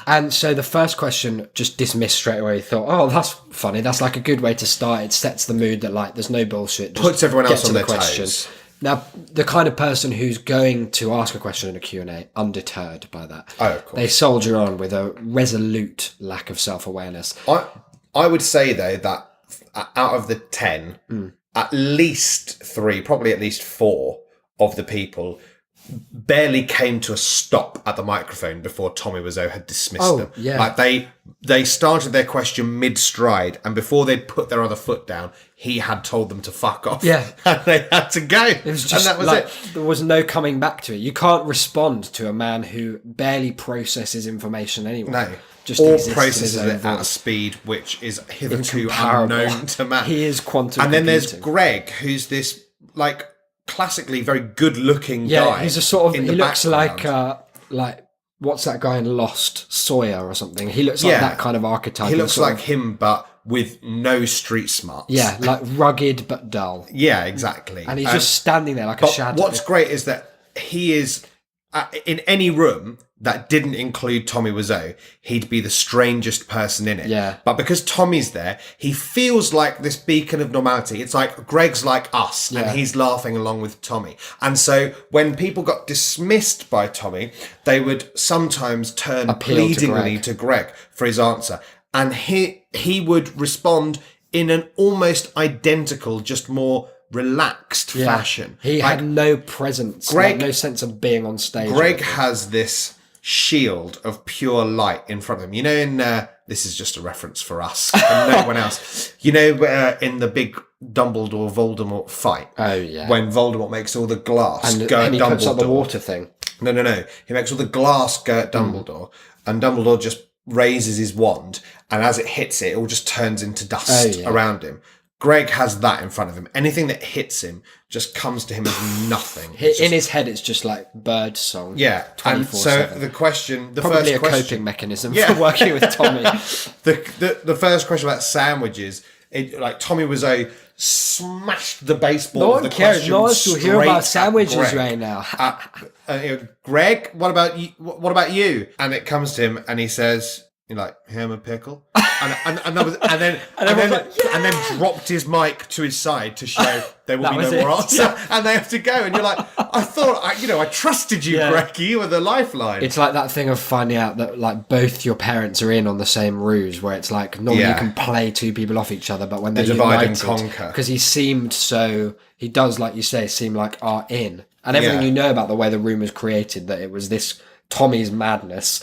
and so the first question just dismissed straight away. Thought, oh, that's funny. That's like a good way to start. It sets the mood that like there's no bullshit. Just Puts everyone get else to on the their toes. Now, the kind of person who's going to ask a question in a Q&A, undeterred by that. Oh, of course. They soldier on with a resolute lack of self-awareness. I would say though that out of the 10, at least 3, probably at least 4 of the people barely came to a stop at the microphone before Tommy Wiseau had dismissed them. Yeah. Like they started their question mid-stride, and before they'd put their other foot down, he had told them to fuck off. Yeah. And they had to go. It was just and that was like, it. there was no coming back to it. You can't respond to a man who barely processes information anyway. No. Just or exists in his processes own it at a voice. speed which is hitherto Incomparable. unknown to man. He is quantum And then there's computing. Greg, who's this like classically very good-looking Yeah, guy. he's a sort of. in He the looks background. like what's that guy in Lost, Sawyer or something? He looks like Yeah. that kind of archetype. He of looks sort like him, but with no street smarts. yeah, like rugged but dull, Yeah, exactly. and he's just standing there like a But shadow. what's great is that he is in any room that didn't include Tommy Wiseau, he'd be the strangest person in it. Yeah. But because Tommy's there, he feels like this beacon of normality. It's like Greg's like us, Yeah. and he's laughing along with Tommy. And so when people got dismissed by Tommy, they would sometimes turn Appeal to pleadingly Greg. to Greg for his answer. And he would respond in an almost identical, just more relaxed fashion. He Like, had no presence, Greg- like, no sense of being on stage. Greg has this shield of pure light in front of him. You know, in this is just a reference for us and no one else. You know, in the big Dumbledore Voldemort fight. Oh yeah, When Voldemort makes all the glass and go at he Dumbledore. puts up the water thing. No. He makes all the glass go at Dumbledore, and Dumbledore just raises his wand, and as it hits it, it all just turns into dust around him. Greg has that in front of him. Anything that hits him just comes to him as nothing. In his head, it's just like bird song. Yeah, and so 24/7. the question, the Probably first a question, coping mechanism Yeah. for working with Tommy. the first question about sandwiches, like Tommy Wiseau smashed the baseball. No of one the cares. question No one wants to hear straight about at sandwiches Greg. right now. Greg, what about you? What about you? And it comes to him, and he says, "You're like ham and pickle," and then dropped his mic to his side to show there will That be was no more it. answer, and they have to go. And you're like, I thought, I trusted you, Yeah. Greg. You were the lifeline. It's like that thing of finding out that like both your parents are in on the same ruse, where it's like normally Yeah. you can play two people off each other, but when they're divide and united, conquer. because he does, like you say, seem like are in, and everything Yeah. you know about the way the room was created, that it was this Tommy's madness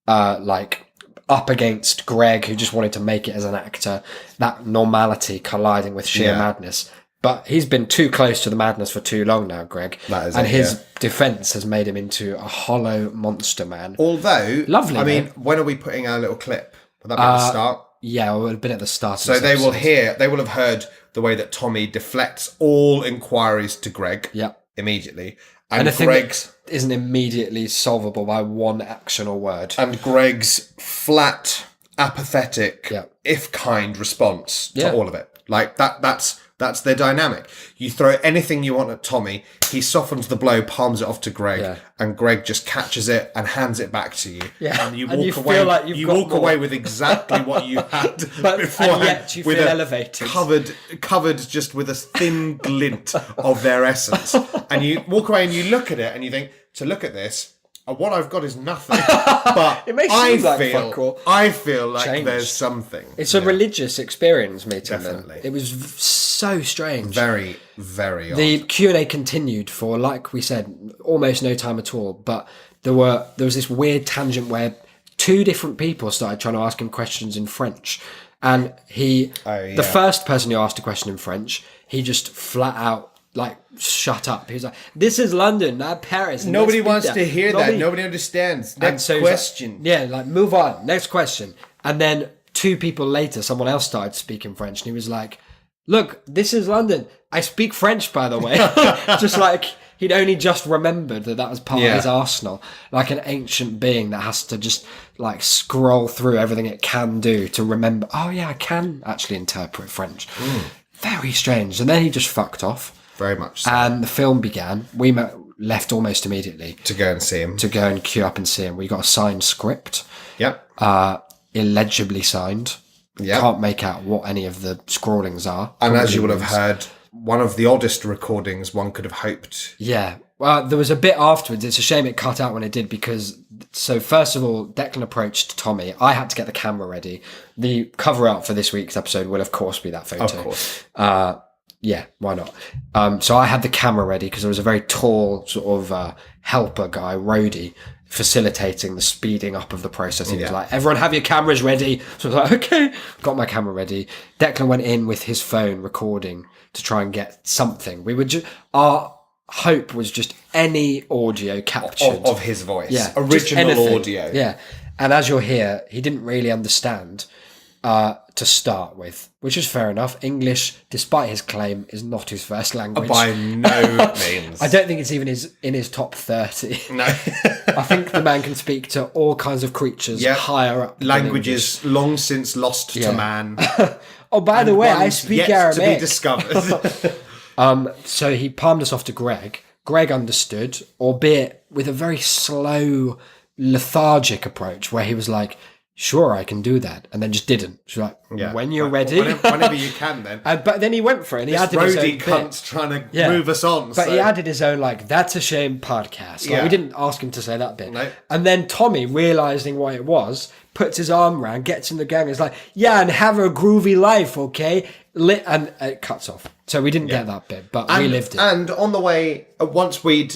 like up against Greg, who just wanted to make it as an actor, that normality colliding with sheer madness. But he's been too close to the madness for too long now, Greg. That is and it, his defence has made him into a hollow monster man. Although, Lovely, I mean, though. when are we putting our little clip? Will that be at the start? Yeah, it would have been at the start. So of this episode. they will have heard the way that Tommy deflects all inquiries to Greg immediately. And anything Greg's that isn't immediately solvable by one action or word. and Greg's flat, apathetic, if kind response to all of it. Like that's their dynamic. You throw anything you want at Tommy, he softens the blow, palms it off to Greg, and Greg just catches it and hands it back to you. Yeah. And you And walk you away. feel like you've you got walk more. away with exactly what you had But- beforehand, and yet you with feel a elevated. covered just with a thin glint of their essence. And you walk away and you look at it and you think, to look at this, what I've got is nothing. But It makes I you like fuck all. feel like Changed. there's something. It's a religious experience meeting Definitely. them. It was so strange. Very, very odd. The Q&A continued for, like we said, almost no time at all. But there was this weird tangent where two different people started trying to ask him questions in French. And the first person who asked a question in French, he just flat out, like, shut up. He was like, "This is London, not Paris. Nobody Let's wants beat to that." hear that. Nobody understands. And Next so he was like, question. like, move on. Next question. And then 2 people later, someone else started speaking French, and he was like, "Look, this is London. I speak French, by the way." Just like he'd only just remembered that was part of his arsenal, like an ancient being that has to just like scroll through everything it can do to remember. Oh yeah, I can actually interpret French. Very strange. And then he just fucked off. Very much so. And the film began. We left almost immediately To go and see him. to go and queue up and see him. We got a signed script, Yep. illegibly signed. Yep. Can't make out what any of the scrawlings are. And as you will have heard, one of the oddest recordings one could have hoped. Yeah. Well, there was a bit afterwards. It's a shame it cut out when it did because, so first of all, Declan approached Tommy. I had to get the camera ready. The cover art for this week's episode will, of course, be that photo. Of course. Yeah, why not? So I had the camera ready because there was a very tall sort of helper guy, roadie, facilitating the speeding up of the process. He was like, "Everyone have your cameras ready." So I was like, "Okay." Got my camera ready. Declan went in with his phone recording to try and get something. We were our hope was just any audio captured. Of his voice. Yeah, just Original anything. audio. Yeah. And as you'll hear, he didn't really understand to start with, which is fair enough. English, despite his claim, is not his first language. By no means. I don't think it's even in his top 30. No. I think the man can speak to all kinds of creatures higher up. than Languages long since lost Yeah. to man. English. Oh, by the way, I Ones speak yet to be Aramaic. discovered. So he palmed us off to Greg. Greg understood, albeit with a very slow, lethargic approach where he was like, "Sure, I can do that," and then just didn't. She's like, "When you're ready." Whenever you can, then. But then he went for it, and he This added his own roadie bit. cunt's trying to move us on. But so. he added his own, like, "That's a shame" podcast. Like, Yeah. we didn't ask him to say that bit. No. And then Tommy, realising what it was, puts his arm around, gets in the gang, and is like, "Yeah, and have a groovy life, okay?" And it cuts off. So we didn't get that bit, but we lived it. And on the way, once we'd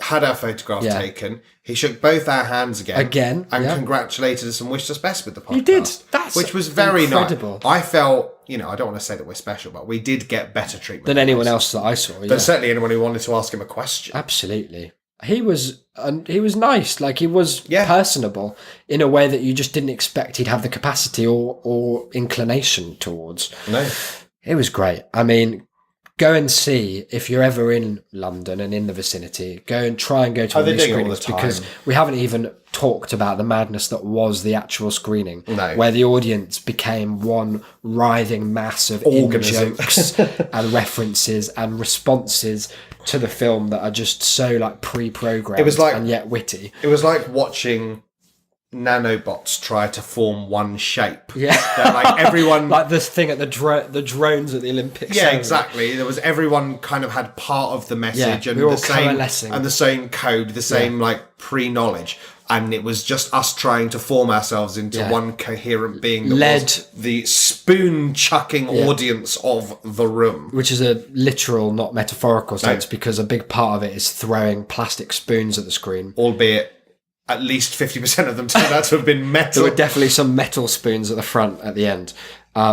had our photograph taken, he shook both our hands again. And congratulated us and wished us best with the podcast. He did. That's which was very incredible. nice. I felt, I don't want to say that we're special, but we did get better treatment Than anyone else that I saw. Yeah. But certainly anyone who wanted to ask him a question. Absolutely. He was nice. Like, he was personable in a way that you just didn't expect he'd have the capacity or inclination towards. No. It was great. I mean, go and see, if you're ever in London and in the vicinity, go and try and go to one of they these do it all the screenings, time. because we haven't even talked about the madness that was the actual screening, No. where the audience became one writhing mass of Organism. in-jokes and references and responses to the film that are just so like pre-programmed and yet witty. It was like watching nanobots try to form one shape. Yeah. They're like everyone... Like this thing at the drones at the Olympics. Yeah, exactly. There was everyone kind of had part of the message Yeah, and we were all the same coalescing. and the same code, the same like pre-knowledge, and it was just us trying to form ourselves into one coherent being that Led- was the spoon chucking audience of the room. Which is a literal, not metaphorical sense, because a big part of it is throwing plastic spoons at the screen. Albeit at least 50% of them turned out to have been metal. There were definitely some metal spoons at the front at the end,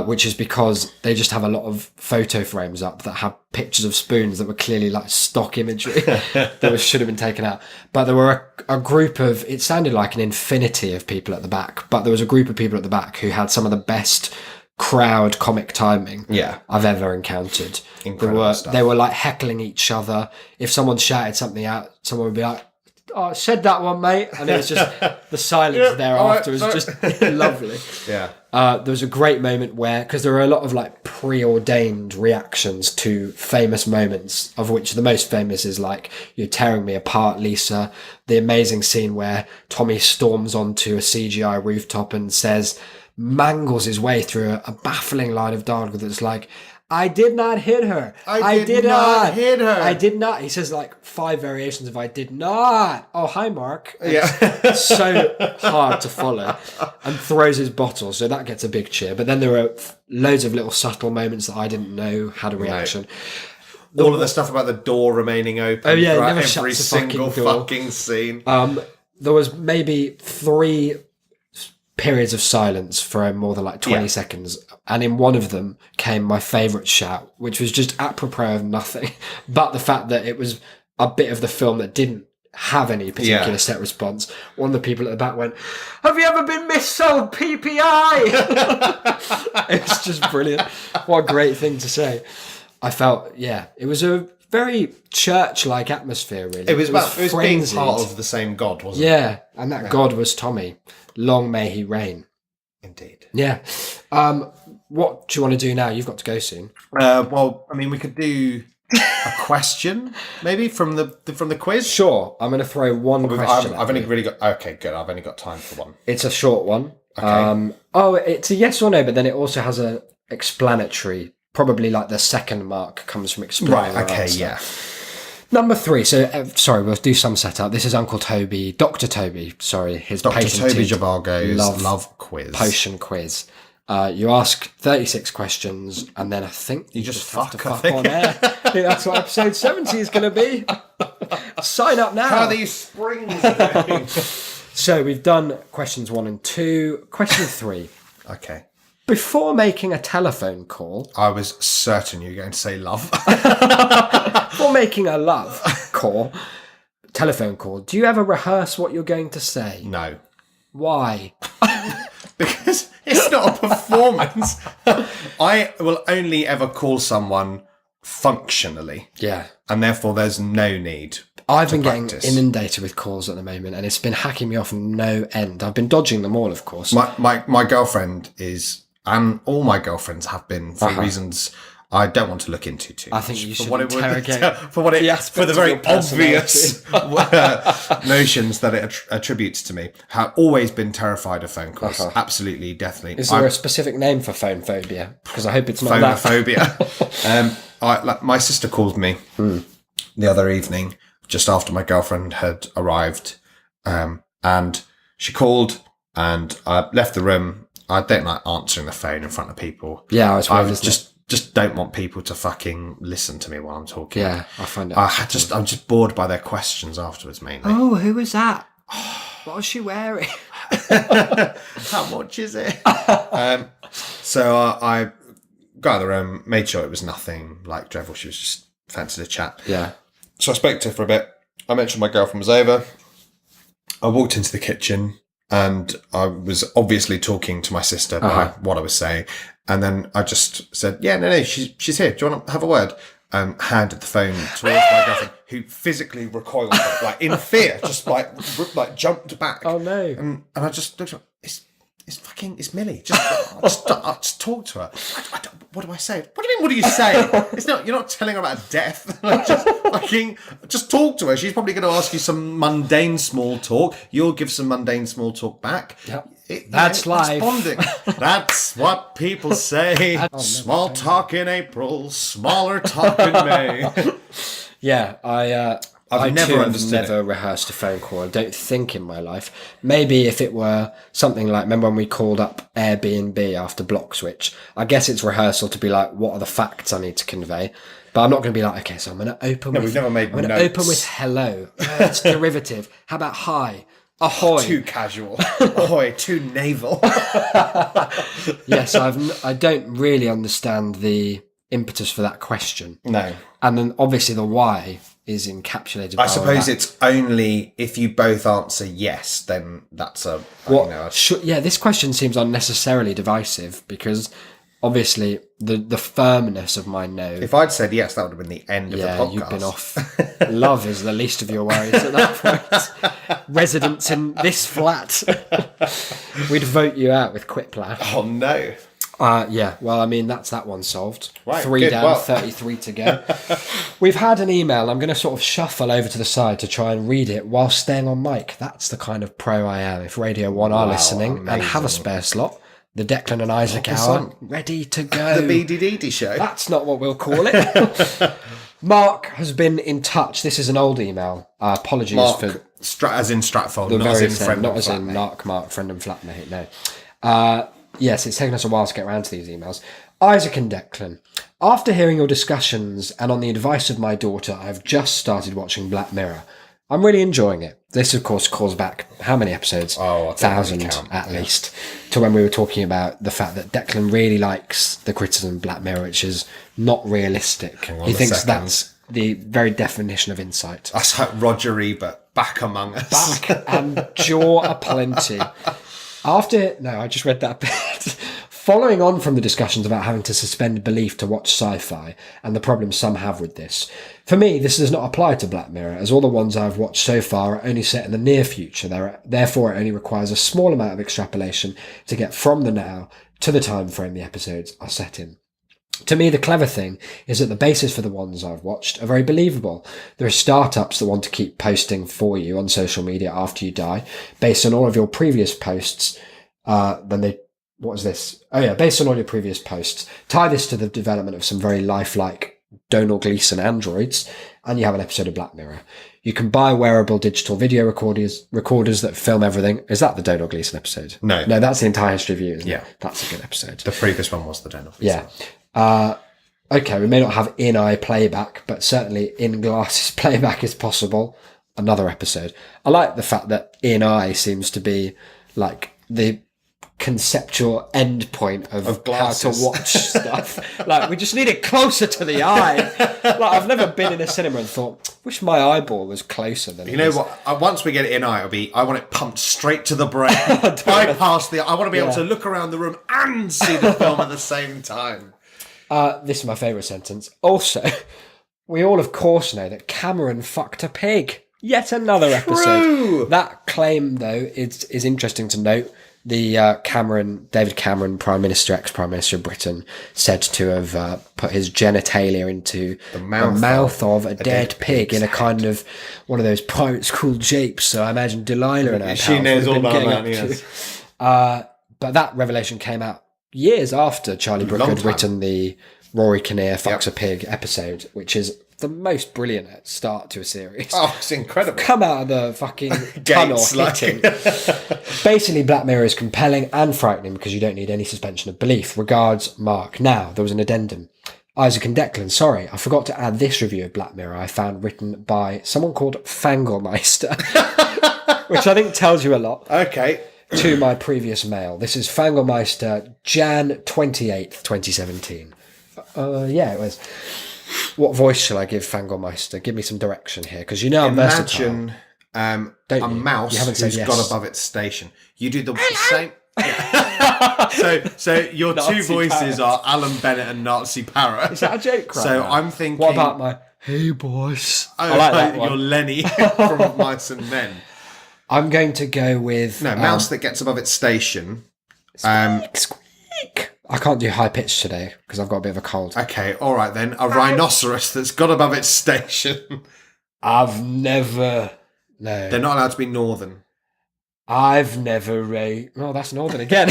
which is because they just have a lot of photo frames up that have pictures of spoons that were clearly like stock imagery that should have been taken out. But there were a group of, it sounded like an infinity of people at the back, but there was a group of people at the back who had some of the best crowd comic timing I've ever encountered. Incredible stuff. They were like heckling each other. If someone shouted something out, someone would be like, "Oh, I said that one, mate," and it was just the silence thereafter was just lovely. Yeah. There was a great moment where, because there were a lot of like preordained reactions to famous moments, of which the most famous is like, "You're tearing me apart, Lisa." The amazing scene where Tommy storms onto a CGI rooftop and mangles his way through a baffling line of dialogue that's like, "I did not hit her. I did not hit her. I did not." He says like 5 variations of "I did not." Oh, hi, Mark. Yeah. So hard to follow, and throws his bottle. So that gets a big cheer. But then there were loads of little subtle moments that I didn't know had a reaction. All of the stuff about the door remaining open. Oh, yeah, it throughout never every shuts the single fucking door. fucking scene. There was maybe 3 periods of silence for more than like 20 seconds, and in one of them came my favourite shout, which was just apropos of nothing but the fact that it was a bit of the film that didn't have any particular set response. One of the people at the back went, "Have you ever been missold PPI?" It's just brilliant. What a great thing to say. I felt, it was a very church-like atmosphere, really. It was being frenzied. part of the same God, wasn't it? Yeah, and that God was Tommy. Long may he reign. Indeed. Yeah. What do you want to do now? You've got to go soon. Well, I mean, we could do a question, maybe, from the quiz. Sure. I'm going to throw one question. I've only really got... Okay, good. I've only got time for one. It's a short one. Okay. It's a yes or no, but then it also has a explanatory. Probably like the second mark comes from explaining. Right, okay, answer. yeah. Number 3. So, sorry, we'll do some setup. This is Uncle Toby, Dr. Toby, sorry, his Dr. patented Toby Zhivago's love quiz. Potion quiz. You ask 36 questions, and then I think you just have to fuck, fuck on air. I think that's what episode 70 is going to be. Sign up now. How are these springs doing? So we've done questions 1 and 2. Question 3. Okay. Before making a telephone call, I was certain you were going to say love. before making a telephone call, do you ever rehearse what you're going to say? No. Why? Because it's not a performance. I will only ever call someone functionally. Yeah. And therefore there's no need. I've been practice. getting inundated with calls at the moment, and it's been hacking me off no end. I've been dodging them all, of course. My girlfriend is, and all my girlfriends have been, for reasons I don't want to look into too much. I think you should for what interrogate for what it the for the aspects very of your obvious notions that it attributes to me. Have always been terrified of phone calls. Absolutely, definitely. Is there a specific name for phone phobia? Because I hope it's not that. Phonophobia. My sister called me the other evening, just after my girlfriend had arrived, and she called, and I left the room. I don't like answering the phone in front of people. Yeah, it's weird, just don't want people to fucking listen to me while I'm talking. Yeah, I find it. I'm just bored by their questions afterwards, mainly. Oh, who was that? What was she wearing? How much is it? So I got out of the room, made sure it was nothing like dreadful. She was just fancied a chat. Yeah. So I spoke to her for a bit. I mentioned my girlfriend was over. I walked into the kitchen and I was obviously talking to my sister about what I was saying. And then I just said, yeah, no, she's here. Do you want to have a word? And handed the phone towards my girlfriend, who physically recoiled, like in fear, just like jumped back. Oh no! And I just looked at her, it's Millie. Just talk to her. What do I say? What do you mean? What do you say? It's not. You're not telling her about death. Just talk to her. She's probably going to ask you some mundane small talk. You'll give some mundane small talk back. Yep. That's life. Bonding. That's what people say. Small talk in April, smaller talk in May. Yeah, I never never rehearsed a phone call. I don't think in my life. Maybe if it were something like, remember when we called up Airbnb after Block Switch? I guess it's rehearsal to be like, what are the facts I need to convey? But I'm not going to be like, okay, so I'm going to open with... we've never made I'm going to open with hello. It's derivative. How about hi? Ahoy. Too casual. Ahoy, too naval. Yes, I don't really understand the impetus for that question. No. And then obviously the why is encapsulated by I suppose that. it's only if you both answer yes, then that's a... This question seems unnecessarily divisive because obviously the firmness of my no. If I'd said yes, that would have been the end of the podcast. You've been off. Love is the least of your worries at that point. Residents in this flat. We'd vote you out with Quiplash. Oh, no. Well, I mean, that's that one solved. Right, 3 good. down, Well. 33 to go. We've had an email. I'm going to sort of shuffle over to the side to try and read it while staying on mic. That's the kind of pro I am. If Radio 1 are listening and have a spare slot, the Declan and Isaac hour, ready to go. The BDDD show. That's not what we'll call it. Mark has been in touch. This is an old email. Apologies Mark, for... as in Stratfold, the not as very in same, friend not and as in flatmate. Mark, friend and flatmate, no. Yes, it's taken us a while to get around to these emails. Isaac and Declan, after hearing your discussions and on the advice of my daughter, I've just started watching Black Mirror. I'm really enjoying it. This, of course, calls back how many episodes? Oh, I 1,000 think we count, at least, to when we were talking about the fact that Declan really likes the criticism of Black Mirror, which is not realistic. He thinks that's the very definition of insight. That's like Roger Ebert, back among us. Back and jaw aplenty. I just read that bit. Following on from the discussions about having to suspend belief to watch sci-fi and the problems some have with this, for me, this does not apply to Black Mirror, as all the ones I've watched so far are only set in the near future. Therefore, it only requires a small amount of extrapolation to get from the now to the time frame the episodes are set in. To me, the clever thing is that the basis for the ones I've watched are very believable. There are startups that want to keep posting for you on social media after you die, based on all of your previous posts. Based on all your previous posts, tie this to the development of some very lifelike Donald Gleason androids, and you have an episode of Black Mirror. You can buy wearable digital video recorders that film everything. Is that the Donald Gleason episode? No, that's the entire history of you, isn't Yeah. it? That's a good episode. The previous one was the Donald. Yeah. Okay, we may not have in-eye playback, but certainly in-glasses playback is possible. Another episode. I like the fact that in-eye seems to be like the conceptual end point of how to glasses. watch stuff. Like, we just need it closer to the eye. Like, I've never been in a cinema and thought, wish my eyeball was closer than You know what? Once we get it in eye, it'll be, I want it pumped straight to the brain. Bypass I want to be able to look around the room and see the film at the same time. This is my favourite sentence. Also, we all, of course, know that Cameron fucked a pig. Yet another episode. True. That claim, though, is interesting to note. The David Cameron, ex-Prime Minister of Britain, said to have put his genitalia into the mouth of a dead pig in a kind of one of those pirate school japes. So I imagine Delilah and her She pals knows would have all been about getting that, up to. But that revelation came out years after Charlie Brooker had written the Rory Kinnear Fucks a Pig episode, which is the most brilliant start to a series. Oh, it's incredible. Come out of the fucking tunnel hitting. Basically, Black Mirror is compelling and frightening because you don't need any suspension of belief. Regards, Mark. Now, there was an addendum. Isaac and Declan, sorry, I forgot to add this review of Black Mirror I found written by someone called Fangelmeister, which I think tells you a lot. Okay. To my previous mail. This is Fangelmeister, Jan 28th, 2017. It was. What voice shall I give Fangelmeister? Give me some direction here, because you know I'm versatile. Imagine Don't a you? mouse You haven't said who's yes. got above its station. You do the same. Yeah. so your Nazi two voices parrot. are Alan Bennett and Nazi Parrot. Is that a joke? Right So now? I'm thinking. What about my hey boys? I like that You're one. Lenny from Mice and Men. I'm going to go with No, mouse that gets above its station. Squeak. I can't do high pitch today because I've got a bit of a cold. Okay, all right then. A rhinoceros that's got above its station. I've never. No. They're not allowed to be northern. I've never Oh, that's northern again.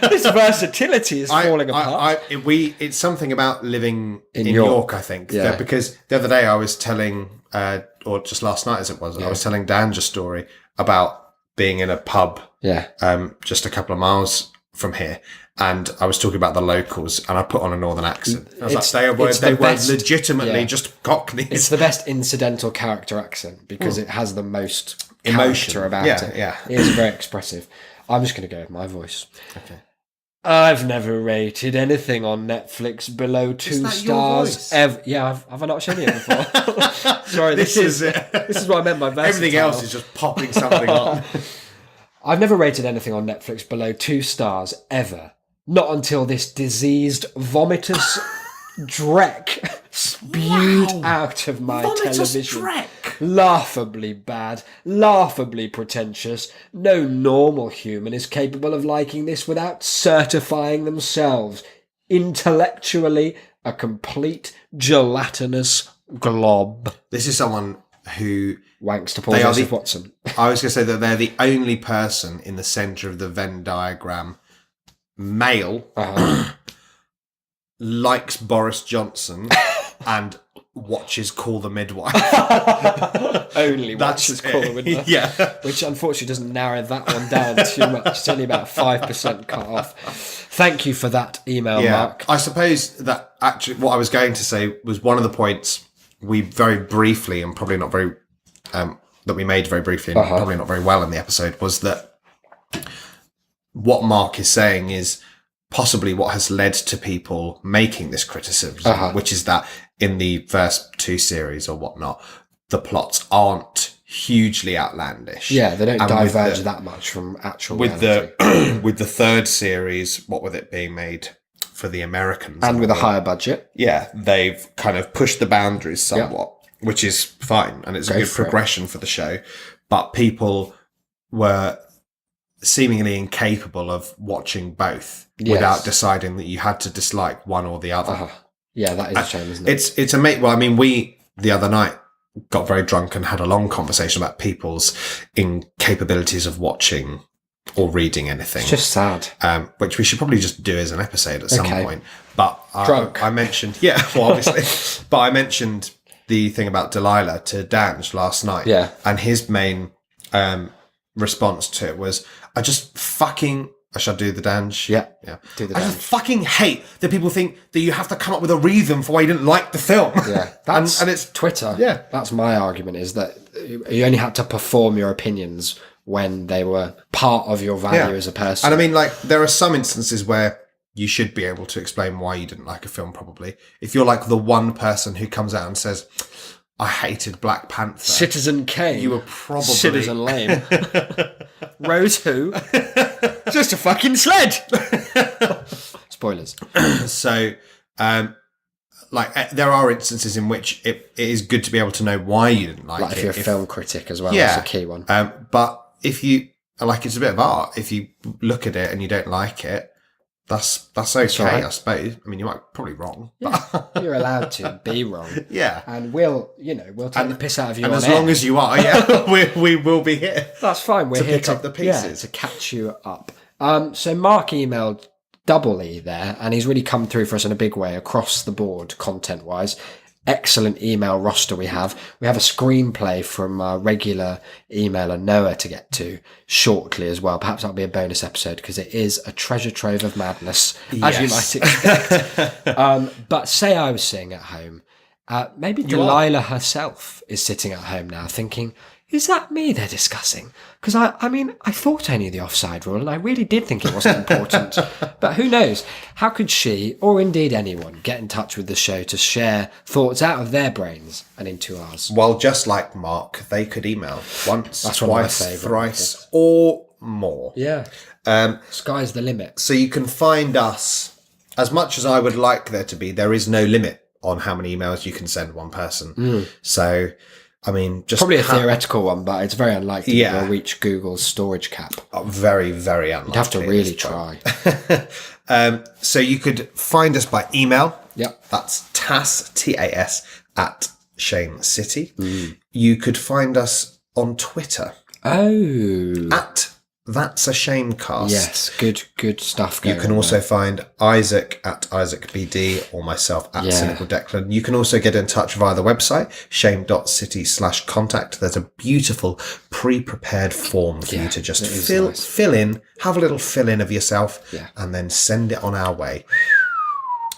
This versatility is falling apart. It's something about living in York. York, I think. Yeah. Because the other day I was telling, or just last night as it was, I was telling Dan a story about being in a pub Yeah. just a couple of miles from here, and I was talking about the locals, and I put on a northern accent. I was It's- like, they were it's the best- legitimately yeah. just Cockneys. It's the best incidental character accent because it has the most Emotion. character about Yeah, it. yeah. It is very expressive. I'm just going to go with my voice. Okay. I've never rated anything on Netflix below 2 that your stars voice? ever. Yeah, have I not shown you it before? Sorry, this is it. this is what I meant by versatile. Everything else is just popping something on. I've never rated anything on Netflix below 2 stars ever. Not until this diseased, vomitous dreck spewed out of my television. Laughably bad, laughably pretentious. No normal human is capable of liking this without certifying themselves. Intellectually, a complete gelatinous glob. This is someone who Wanks to Paul They are Joseph the- Watson. I was going to say that they're the only person in the centre of the Venn diagram, male, likes Boris Johnson and watches Call the Midwife. Only watches Call the Midwife. Yeah. Which unfortunately doesn't narrow that one down too much. It's only about 5% cut off. Thank you for that email, Mark. I suppose that actually what I was going to say was one of the points we very briefly and probably not very that we made very briefly and probably not very well in the episode was that what Mark is saying is possibly what has led to people making this criticism, which is that in the first 2 series or whatnot, the plots aren't hugely outlandish. Yeah, they don't And with diverge the- that much from actual with reality. the with the 3rd series, what with it being made for the Americans And with a higher budget. yeah, they've kind of pushed the boundaries somewhat, which is fine, and it's a good for it. progression for the show. But people were seemingly incapable of watching both without deciding that you had to dislike one or the other. Yeah, that is a shame, isn't it? It's amazing. Well, I mean, we the other night got very drunk and had a long conversation about people's incapabilities of watching or reading anything. It's just sad. Which we should probably just do as an episode at some point. But Drunk. I mentioned, well, obviously, but I mentioned the thing about Delilah to Dange last night. Yeah. And his main response to it was, I just fucking, I shall do the Dange. Yeah. I Do the just damage. fucking hate that people think that you have to come up with a reason for why you didn't like the film. Yeah, that's and it's Twitter. Yeah. That's my argument, is that you only had to perform your opinions when they were part of your value as a person. And I mean, like, there are some instances where you should be able to explain why you didn't like a film, probably. If you're like the one person who comes out and says, I hated Black Panther. Citizen Kane. You were probably... Citizen Lame. Rose who? Just a fucking sled. Spoilers. So, there are instances in which it is good to be able to know why you didn't like Like it. if you're a film critic as well, that's a key one. But if you, like, it's a bit of art. If you look at it and you don't like it, that's okay, right. I suppose. I mean, you might probably wrong. You're allowed to be wrong. Yeah. And we'll take the piss out of you And on as air. long as you are, we will be here. That's fine. We're here pick up the pieces. to catch you up. So Mark emailed doubly there, and he's really come through for us in a big way across the board, content-wise. Excellent email roster we have. We have a screenplay from our regular emailer Noah to get to shortly as well. Perhaps that'll be a bonus episode because it is a treasure trove of madness, as you might expect. But say I was sitting at home. Maybe Delilah herself is sitting at home now thinking, is that me they're discussing? Because I mean, I thought I knew the offside rule and I really did think it wasn't important. But who knows? How could she, or indeed anyone, get in touch with the show to share thoughts out of their brains and into ours? Well, just like Mark, they could email once, That's one of my twice, favourite thrice, or more. Yeah. Sky's the limit. So you can find us, as much as I would like there to be, there is no limit on how many emails you can send one person. So, I mean, just Probably a theoretical one, but it's very unlikely Yeah. that we'll reach Google's storage cap. very, very unlikely. You'd have to at really this point. try. So you could find us by email. Yep. That's TAS, T-A-S, at Shame City. You could find us on Twitter Oh. at That's a Shamecast. Yes, good stuff going You can on also there. find Isaac at IsaacBD or myself at Yeah. Cynical Declan. You can also get in touch via the website, shame.city/contact. There's a beautiful pre-prepared form for you to just it is fill nice. in, have a little fill in of yourself, Yeah. and then send it on our way.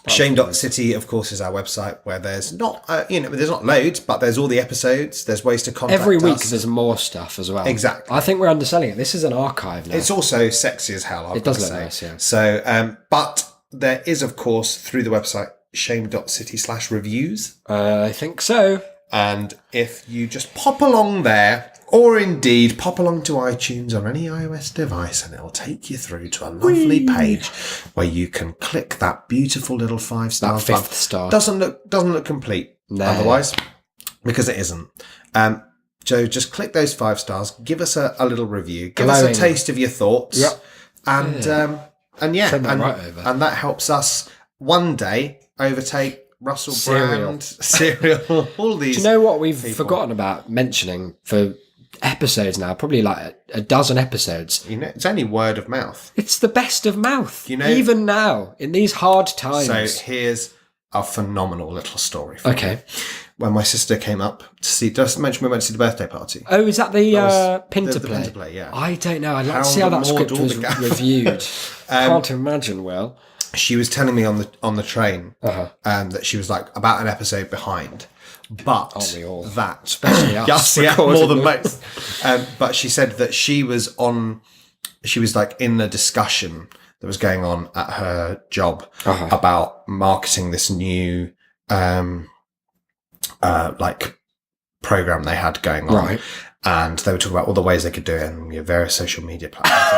Shame.city, of course, is our website where there's not, there's not loads, but there's all the episodes. There's ways to contact Every week us. there's more stuff as well. Exactly. I think we're underselling it. This is an archive now. It's also sexy as hell. It does look nice, yeah. So, but there is, of course, through the website, shame.city/reviews. I think so. And if you just pop along there, or indeed pop along to iTunes or any iOS device, and it'll take you through to a lovely page where you can click that beautiful little 5-star. That 5th star. Doesn't look complete. No. Otherwise, because it isn't. So just click those 5 stars. Give us a little review. Give us Glowing. a taste of your thoughts. Yep. And yeah, Send that and, right over. and that helps us one day overtake Russell Serial. Brand, Serial, all these. Do you know what we've people. forgotten about mentioning for episodes now? Probably like a dozen episodes. You know, it's only word of mouth. It's the best of mouth. You know- even now in these hard times. So here's a phenomenal little story. For Okay. you. When my sister came up to see, just mention we went to see the birthday party. Oh, is that the was Pinter the play? Pinter play, yeah. I don't know. I'd like to Hound see how that and script Maud was Aldergate. reviewed. Can't imagine. Well, She was telling me on the train Uh-huh. that she was like about an episode behind. But Aren't we all? that, Especially us yes, yeah, recording more than them. most. But she said that she was like in the discussion that was going on at her job Uh-huh. about marketing this new like program they had going on, Right. and they were talking about all the ways they could do it and various social media platforms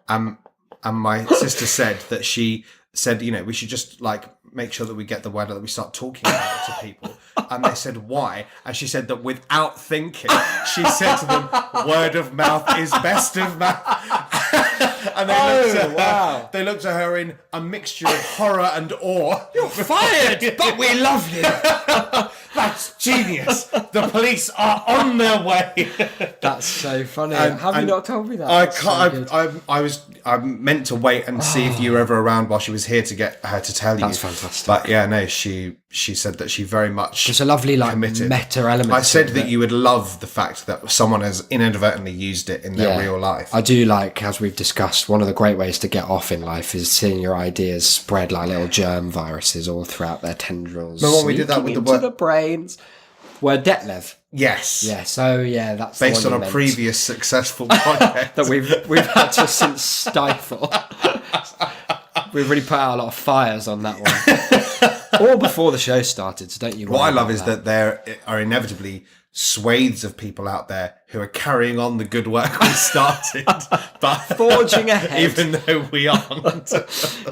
and whatnot. And my sister said that she said, we should just like make sure that we get the word out, that we start talking about it to people. And they said, why? And she said that without thinking, she said to them, word of mouth is best of mouth. And they looked at her in a mixture of horror and awe. You're fired, but we love you. That's genius. The police are on their way. That's so funny. And- Have you and not told me that? I That's so good. can't. I meant to wait and see if you were ever around while she was here to get her to tell you. That's fantastic. But yeah, no, she said that she very much. There's a lovely committed. meta element. I said to it that you would love the fact that someone has inadvertently used it in their real life. I do like, as we've discussed, one of the great ways to get off in life is seeing your ideas spread like little germ viruses all throughout their tendrils. Remember when we did that with the into word- the brains? Word Detlev. Yes. Yeah. So yeah, that's the Based one on you a meant. previous successful project. that we've had to since stifle. We've really put out a lot of fires on that one. Or before the show started, so don't you worry What I love about is that there are inevitably swathes of people out there who are carrying on the good work we started, but Forging ahead. even though we aren't.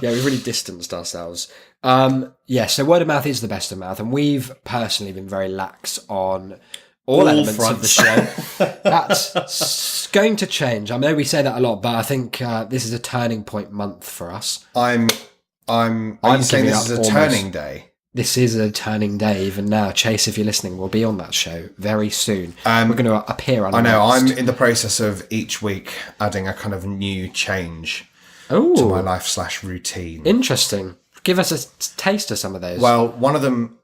Yeah, we've really distanced ourselves. So word of mouth is the best of mouth, and we've personally been very lax on all elements of the fronts. show. That's going to change. I know we say that a lot, but I think this is a turning point month for us. Are you saying giving this up is a almost. turning day? This is a turning day even now. Chase, if you're listening, we'll be on that show very soon. We're going to appear on. I know, I'm in the process of each week adding a kind of new change to my Oh, life/routine. interesting. Give us a taste of some of those. Well, one of them,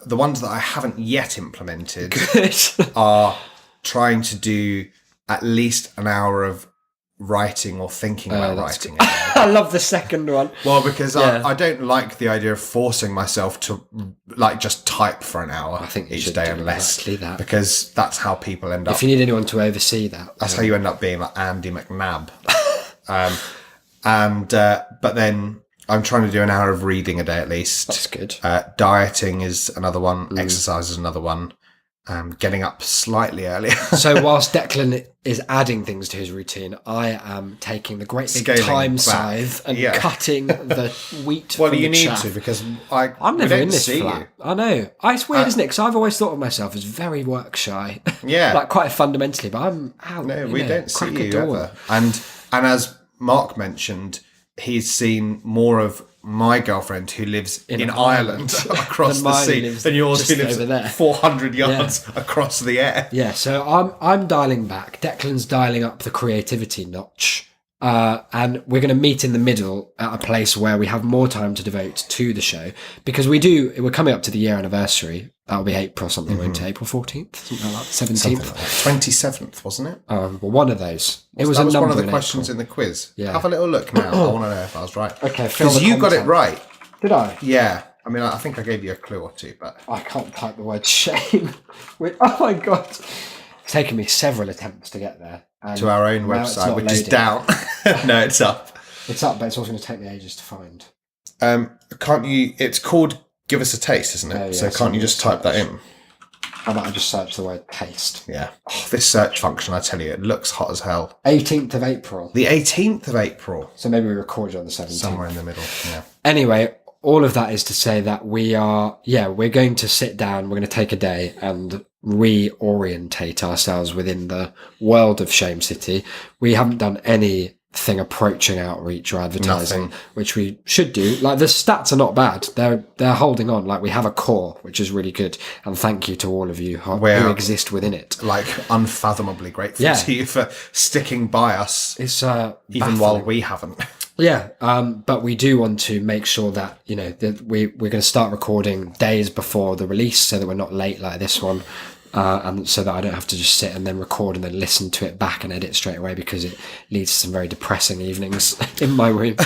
the ones that I haven't yet implemented, Good. are trying to do at least an hour of writing or thinking about that's writing a day. I love the second one. Well, because Yeah. I don't like the idea of forcing myself to like just type for an hour think you each should day do unless exactly that. because that's how people end up. If you need anyone to oversee that, That's how you end up being like Andy McNabb. But then I'm trying to do an hour of reading a day at least. that's good. Dieting is another one. Mm. Exercise is another one. Getting up slightly earlier. So whilst Declan is adding things to his routine, I am taking the great big Scaling time back. scythe and Yeah. cutting the wheat Well, from you the need chaff. to because I'm we never don't in this see flat. you. I know. It's weird, isn't it? Because I've always thought of myself as very work shy. Yeah. like quite fundamentally, but I'm out. No, we don't see crack a you dawn. ever. And as Mark mentioned, he's seen more of my girlfriend who lives in Ireland across Than the mine sea lives than yours who just lives over there. 400 yards across the air. Yeah, so I'm dialing back. Declan's dialing up the creativity notch. And we're going to meet in the middle at a place where we have more time to devote to the show, because we're coming up to the year anniversary. That'll be April something, won't it? April 14th? Something like that. 17th? 27th, wasn't it? Well, one of those. It was that a was number one of the in questions April. in the quiz. Yeah. Have a little look now. I want to know if I was right. Okay, fill because the you got it content. right. Did I? Yeah. I mean, I think I gave you a clue or two, but I can't type the word shame. Oh my God. It's taken me several attempts to get there. And to our own now it's website, not which is loading. down. No, it's up. It's up, but it's also going to take me ages to find. Can't you? It's called "Give Us a Taste," isn't it? Oh, yeah, so so can't you I'm just gonna type that in? How about I just search the word taste? Yeah. Oh, this search function, I tell you, it looks hot as hell. 18th of April. The 18th of April, So maybe we recorded on the 17th. somewhere in the middle. Yeah. Anyway, all of that is to say that we're going to sit down, we're going to take a day and reorientate ourselves within the world of Shame City. We haven't done anything approaching outreach or advertising, Nothing. which we should do. Like, the stats are not bad. They're holding on. Like, we have a core, which is really good. And thank you to all of you who exist within it. Like, unfathomably grateful Yeah. to you for sticking by us, It's even baffling. while we haven't. Yeah, but we do want to make sure that, that we're going to start recording days before the release so that we're not late like this one. And so that I don't have to just sit and then record and then listen to it back and edit straight away, because it leads to some very depressing evenings in my room.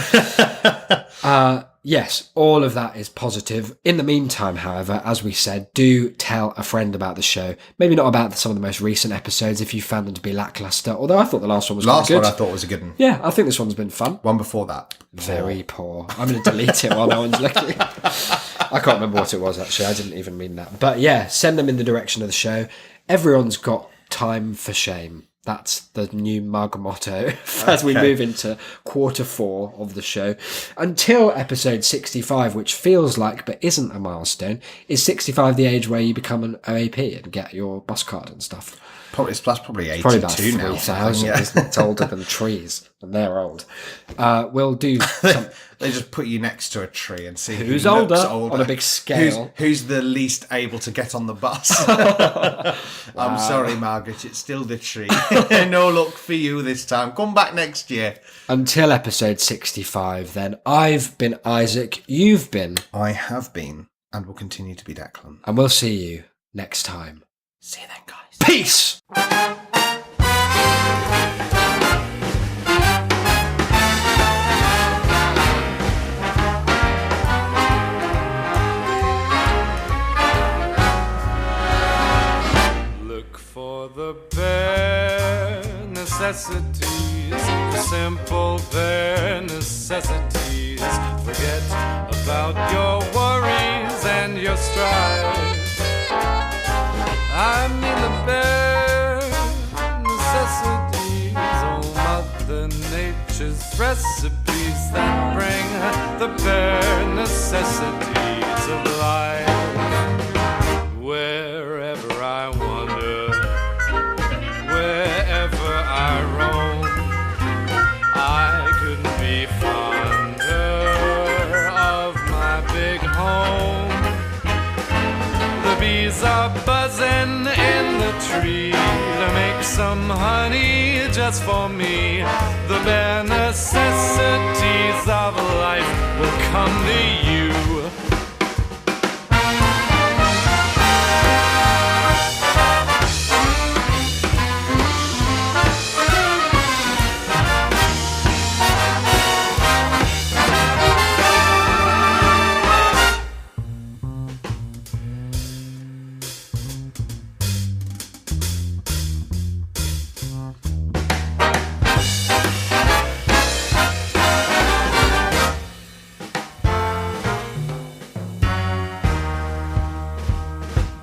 Yes, all of that is positive. In the meantime, however, as we said, do tell a friend about the show. Maybe not about some of the most recent episodes if you found them to be lackluster, although I thought the last one was quite good. Last one I thought was a good one. Yeah, I think this one's been fun. One before that. Very poor. I'm going to delete it while no one's looking. I can't remember what it was, actually. I didn't even mean that. But yeah, send them in the direction of the show. Everyone's got time for shame. That's the new mug motto as we move into quarter 4 of the show. Until episode 65, which feels like but isn't a milestone. Is 65 the age where you become an OAP and get your bus card and stuff? That's probably 82 Probably about now. 3,000, Yeah. isn't it? It's older than trees, and they're old. We'll do some... They just put you next to a tree and see Who's who looks older on a big scale. Who's the least able to get on the bus? I'm sorry, Margaret. It's still the tree. No luck for you this time. Come back next year. Until episode 65, then, I've been Isaac, you've been, I have been and will continue to be Declan. and we'll see you next time. See you then, guys. Peace! Look for the bare necessities, the simple bare necessities. Forget about your worries and your strife. I mean the bare necessities, oh Mother Nature's recipes that bring the bare necessities of life. Wherever I wander, wherever I roam, I couldn't be fonder of my big home. The bees are buzzing in the tree to make some honey just for me. The bare necessities of life will come to you.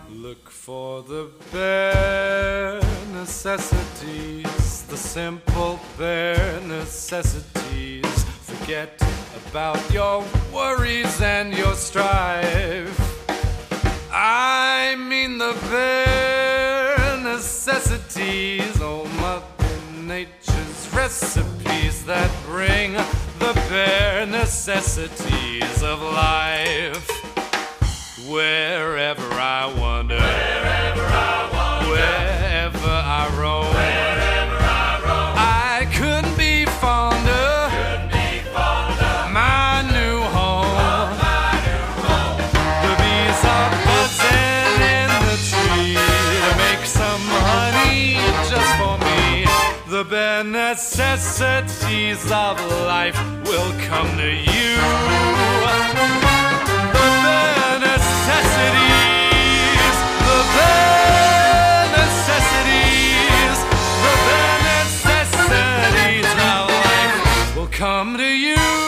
Look for the bare necessities, the simple bare necessities. Forget about your worries and your strife. I mean the bare necessities, oh Mother Nature's recipes that bring the bare necessities of life. Wherever I wander, wherever I roam, I couldn't be fonder necessities of life will come to you. The bare necessities, the bare necessities, the bare necessities of life will come to you.